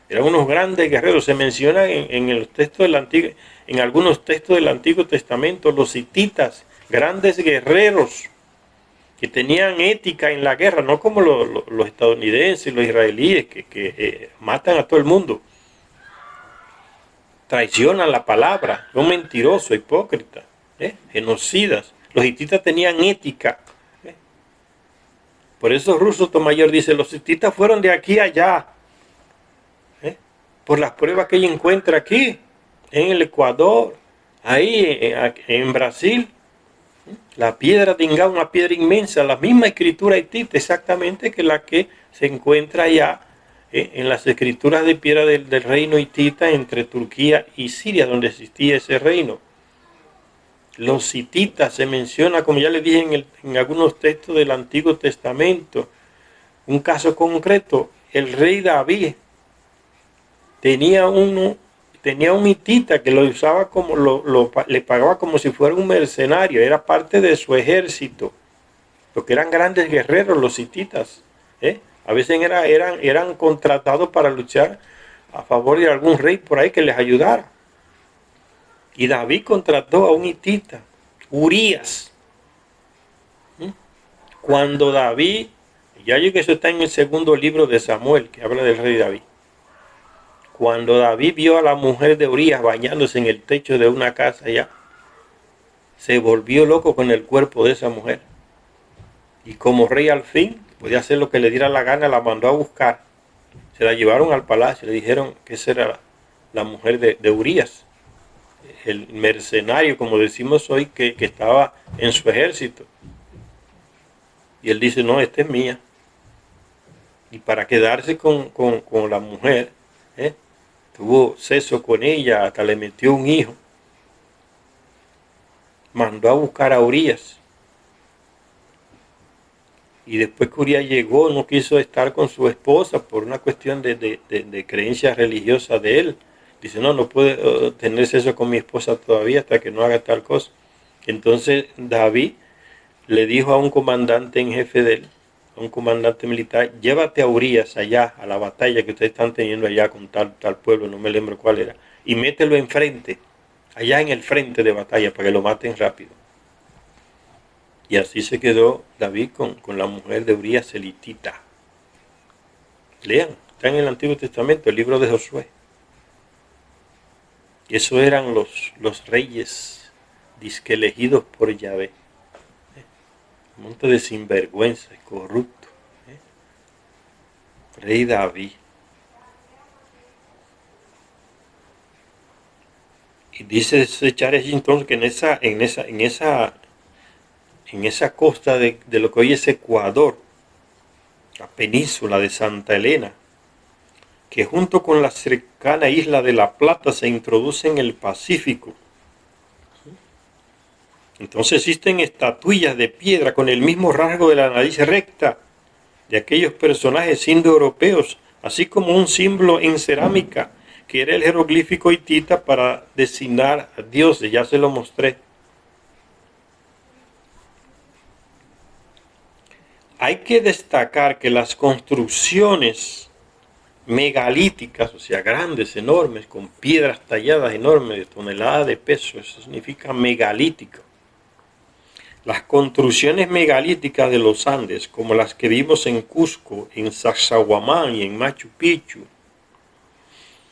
Eran unos grandes guerreros. Se menciona en el texto del Antiguo, en algunos textos del Antiguo Testamento, los hititas, grandes guerreros que tenían ética en la guerra, no como los estadounidenses, los israelíes, que matan a todo el mundo, traicionan la palabra, son mentirosos, hipócritas, genocidas. Los hititas tenían ética. Por eso Russo Tomayor dice, los hititas fueron de aquí a allá, por las pruebas que ella encuentra aquí, en el Ecuador, ahí en Brasil. La piedra de Ingá, una piedra inmensa, la misma escritura hitita exactamente que la que se encuentra allá en las escrituras de piedra del reino hitita entre Turquía y Siria, donde existía ese reino. Los hititas se menciona, como ya les dije en algunos textos del Antiguo Testamento. Un caso concreto, el rey David tenía un hitita que lo usaba como le pagaba como si fuera un mercenario, era parte de su ejército, porque eran grandes guerreros los hititas. A veces eran contratados para luchar a favor de algún rey por ahí que les ayudara. Y David contrató a un hitita, Urías. Cuando David, ya yo que eso está en el segundo libro de Samuel, que habla del rey David. Cuando David vio a la mujer de Urías bañándose en el techo de una casa allá, se volvió loco con el cuerpo de esa mujer. Y como rey al fin, podía hacer lo que le diera la gana, la mandó a buscar. Se la llevaron al palacio, le dijeron que esa era la mujer de Urías, el mercenario, como decimos hoy, que estaba en su ejército. Y él dice, no, esta es mía. Y para quedarse con la mujer, tuvo sexo con ella, hasta le metió un hijo. Mandó a buscar a Urías. Y después que Urías llegó, no quiso estar con su esposa por una cuestión de creencia religiosa de él. Dice, no puedo tener sexo con mi esposa todavía hasta que no haga tal cosa. Entonces David le dijo a un comandante en jefe de él, a un comandante militar, llévate a Urías allá, a la batalla que ustedes están teniendo allá con tal pueblo, no me lembro cuál era, y mételo enfrente, allá en el frente de batalla, para que lo maten rápido. Y así se quedó David con la mujer de Urías el hitita. Lean, está en el Antiguo Testamento, el libro de Josué. Y esos eran los reyes disque elegidos por Yahvé. Un monte de sinvergüenza y corrupto. Rey David. Y dice Charles entonces que en esa costa de lo que hoy es Ecuador, la península de Santa Elena, que junto con la cercana isla de La Plata se introduce en el Pacífico. Entonces existen estatuillas de piedra con el mismo rasgo de la nariz recta de aquellos personajes indoeuropeos, así como un símbolo en cerámica que era el jeroglífico hitita para designar a dioses, ya se lo mostré. Hay que destacar que las construcciones megalíticas, o sea, grandes, enormes, con piedras talladas enormes de toneladas de peso, eso significa megalítico. Las construcciones megalíticas de los Andes, como las que vimos en Cusco, en Sacsayhuamán y en Machu Picchu,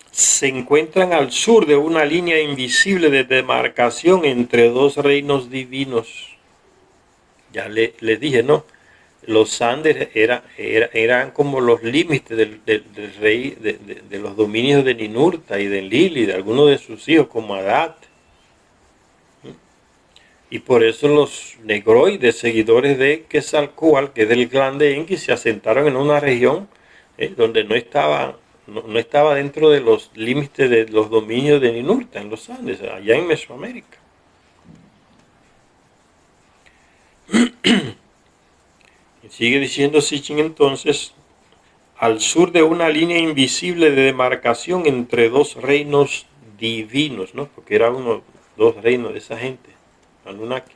se encuentran al sur de una línea invisible de demarcación entre dos reinos divinos. Ya les dije, ¿no? Los Andes eran como los límites del rey, de los dominios de Ninurta y de Enlil, de algunos de sus hijos, como Adad. Y por eso los negroides, seguidores de Quetzalcóatl, que es del clan de Enki, se asentaron en una región donde no estaba dentro de los límites de los dominios de Ninurta, en los Andes, allá en Mesoamérica. Y sigue diciendo Sitchin entonces, al sur de una línea invisible de demarcación entre dos reinos divinos, ¿no? Porque era dos reinos de esa gente, Anunnaki.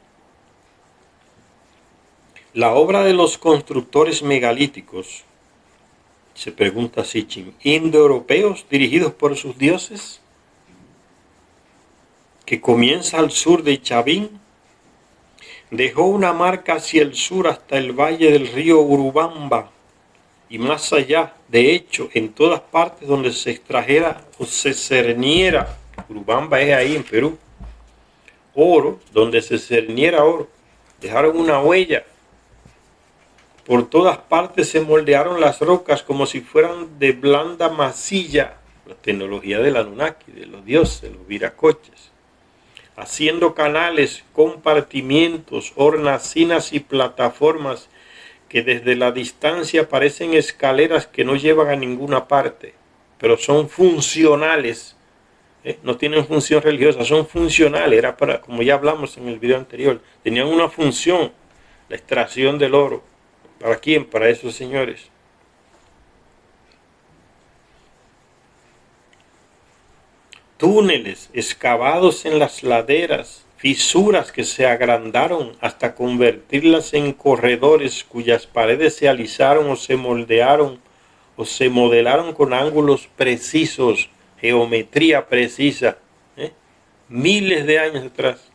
La obra de los constructores megalíticos, se pregunta Sitchin, indoeuropeos dirigidos por sus dioses, que comienza al sur de Chavin, dejó una marca hacia el sur hasta el valle del río Urubamba y más allá. De hecho, en todas partes donde se extrajera o se cerniera, Urubamba es ahí en Perú, oro, donde se cerniera oro, dejaron una huella. Por todas partes se moldearon las rocas como si fueran de blanda masilla, la tecnología del Anunnaki, de los dioses, los viracoches, haciendo canales, compartimientos, hornacinas y plataformas que desde la distancia parecen escaleras que no llevan a ninguna parte, pero son funcionales. No tienen función religiosa, son funcionales. Era para, como ya hablamos en el video anterior, tenían una función, la extracción del oro. ¿Para quién? Para esos señores. Túneles excavados en las laderas, fisuras que se agrandaron hasta convertirlas en corredores cuyas paredes se alisaron o se moldearon o se modelaron con ángulos precisos, geometría precisa, miles de años atrás.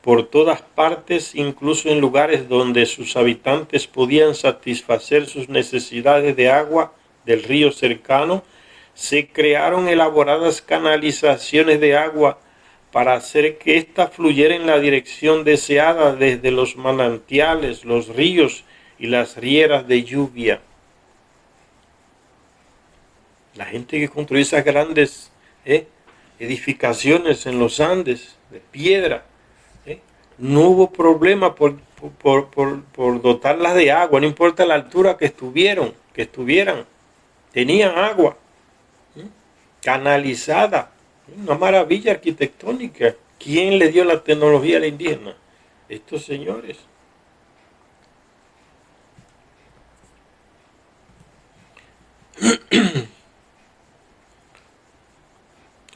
Por todas partes, incluso en lugares donde sus habitantes podían satisfacer sus necesidades de agua del río cercano, se crearon elaboradas canalizaciones de agua para hacer que ésta fluyera en la dirección deseada desde los manantiales, los ríos y las rieras de lluvia. La gente que construyó esas grandes edificaciones en los Andes de piedra, no hubo problema por dotarlas de agua, no importa la altura que estuvieran, tenían agua canalizada, una maravilla arquitectónica. ¿Quién le dio la tecnología a la indígena? Estos señores.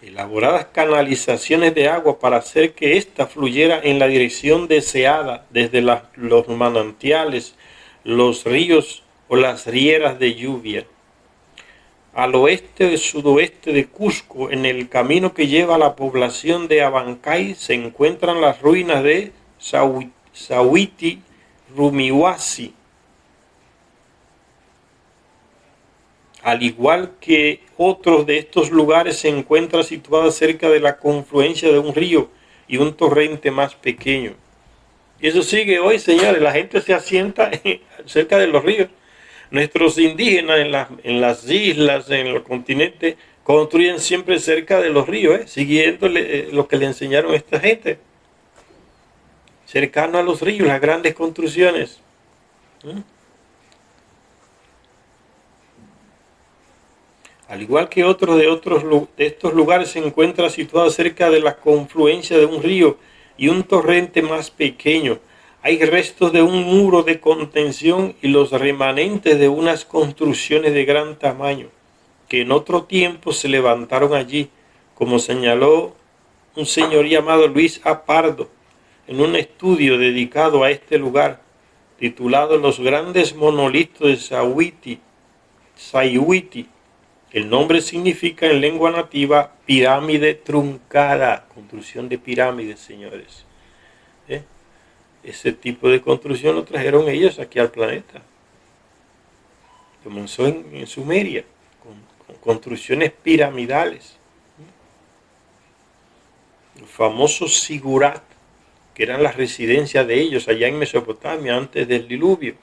Elaboradas canalizaciones de agua para hacer que ésta fluyera en la dirección deseada desde los manantiales, los ríos o las rieras de lluvia. Al oeste y sudoeste de Cusco, en el camino que lleva a la población de Abancay, se encuentran las ruinas de Sahuiti Rumihuasi. Al igual que otros de estos lugares, se encuentra situada cerca de la confluencia de un río y un torrente más pequeño. Y eso sigue hoy, señores. La gente se asienta cerca de los ríos. Nuestros indígenas en las islas, en los continentes, construyen siempre cerca de los ríos, siguiendo lo que le enseñaron a esta gente. Cercano a los ríos, las grandes construcciones. Al igual que otros de estos lugares, se encuentra situado cerca de la confluencia de un río y un torrente más pequeño. Hay restos de un muro de contención y los remanentes de unas construcciones de gran tamaño que en otro tiempo se levantaron allí, como señaló un señor llamado Luis A. Pardo en un estudio dedicado a este lugar, titulado Los grandes monolitos de Sayhuiti. El nombre significa en lengua nativa pirámide truncada, construcción de pirámides, señores. Ese tipo de construcción lo trajeron ellos aquí al planeta. Comenzó en Sumeria, con construcciones piramidales. Los famosos sigurat, que eran las residencias de ellos allá en Mesopotamia antes del diluvio.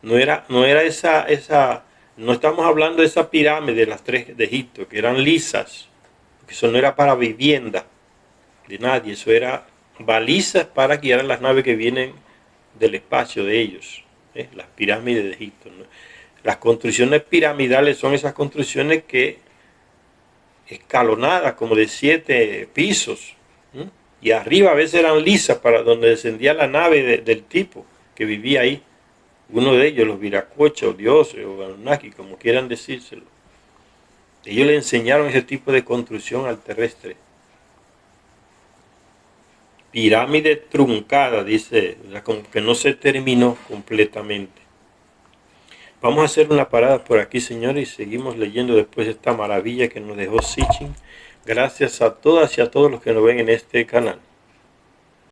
No era esa, no estamos hablando de esa pirámide de las tres de Egipto, que eran lisas, porque eso no era para vivienda de nadie, eso era balizas para guiar a las naves que vienen del espacio de ellos, las pirámides de Egipto, ¿no? Las construcciones piramidales son esas construcciones que escalonadas, como de 7 pisos, Y arriba a veces eran lisas para donde descendía la nave del tipo que vivía ahí. Uno de ellos, los viracochas o dioses o Anunnaki, como quieran decírselo. Ellos le enseñaron ese tipo de construcción al terrestre. Pirámide truncada, dice, o sea, como que no se terminó completamente. Vamos a hacer una parada por aquí, señores, y seguimos leyendo después esta maravilla que nos dejó Sitchin. Gracias a todas y a todos los que nos ven en este canal.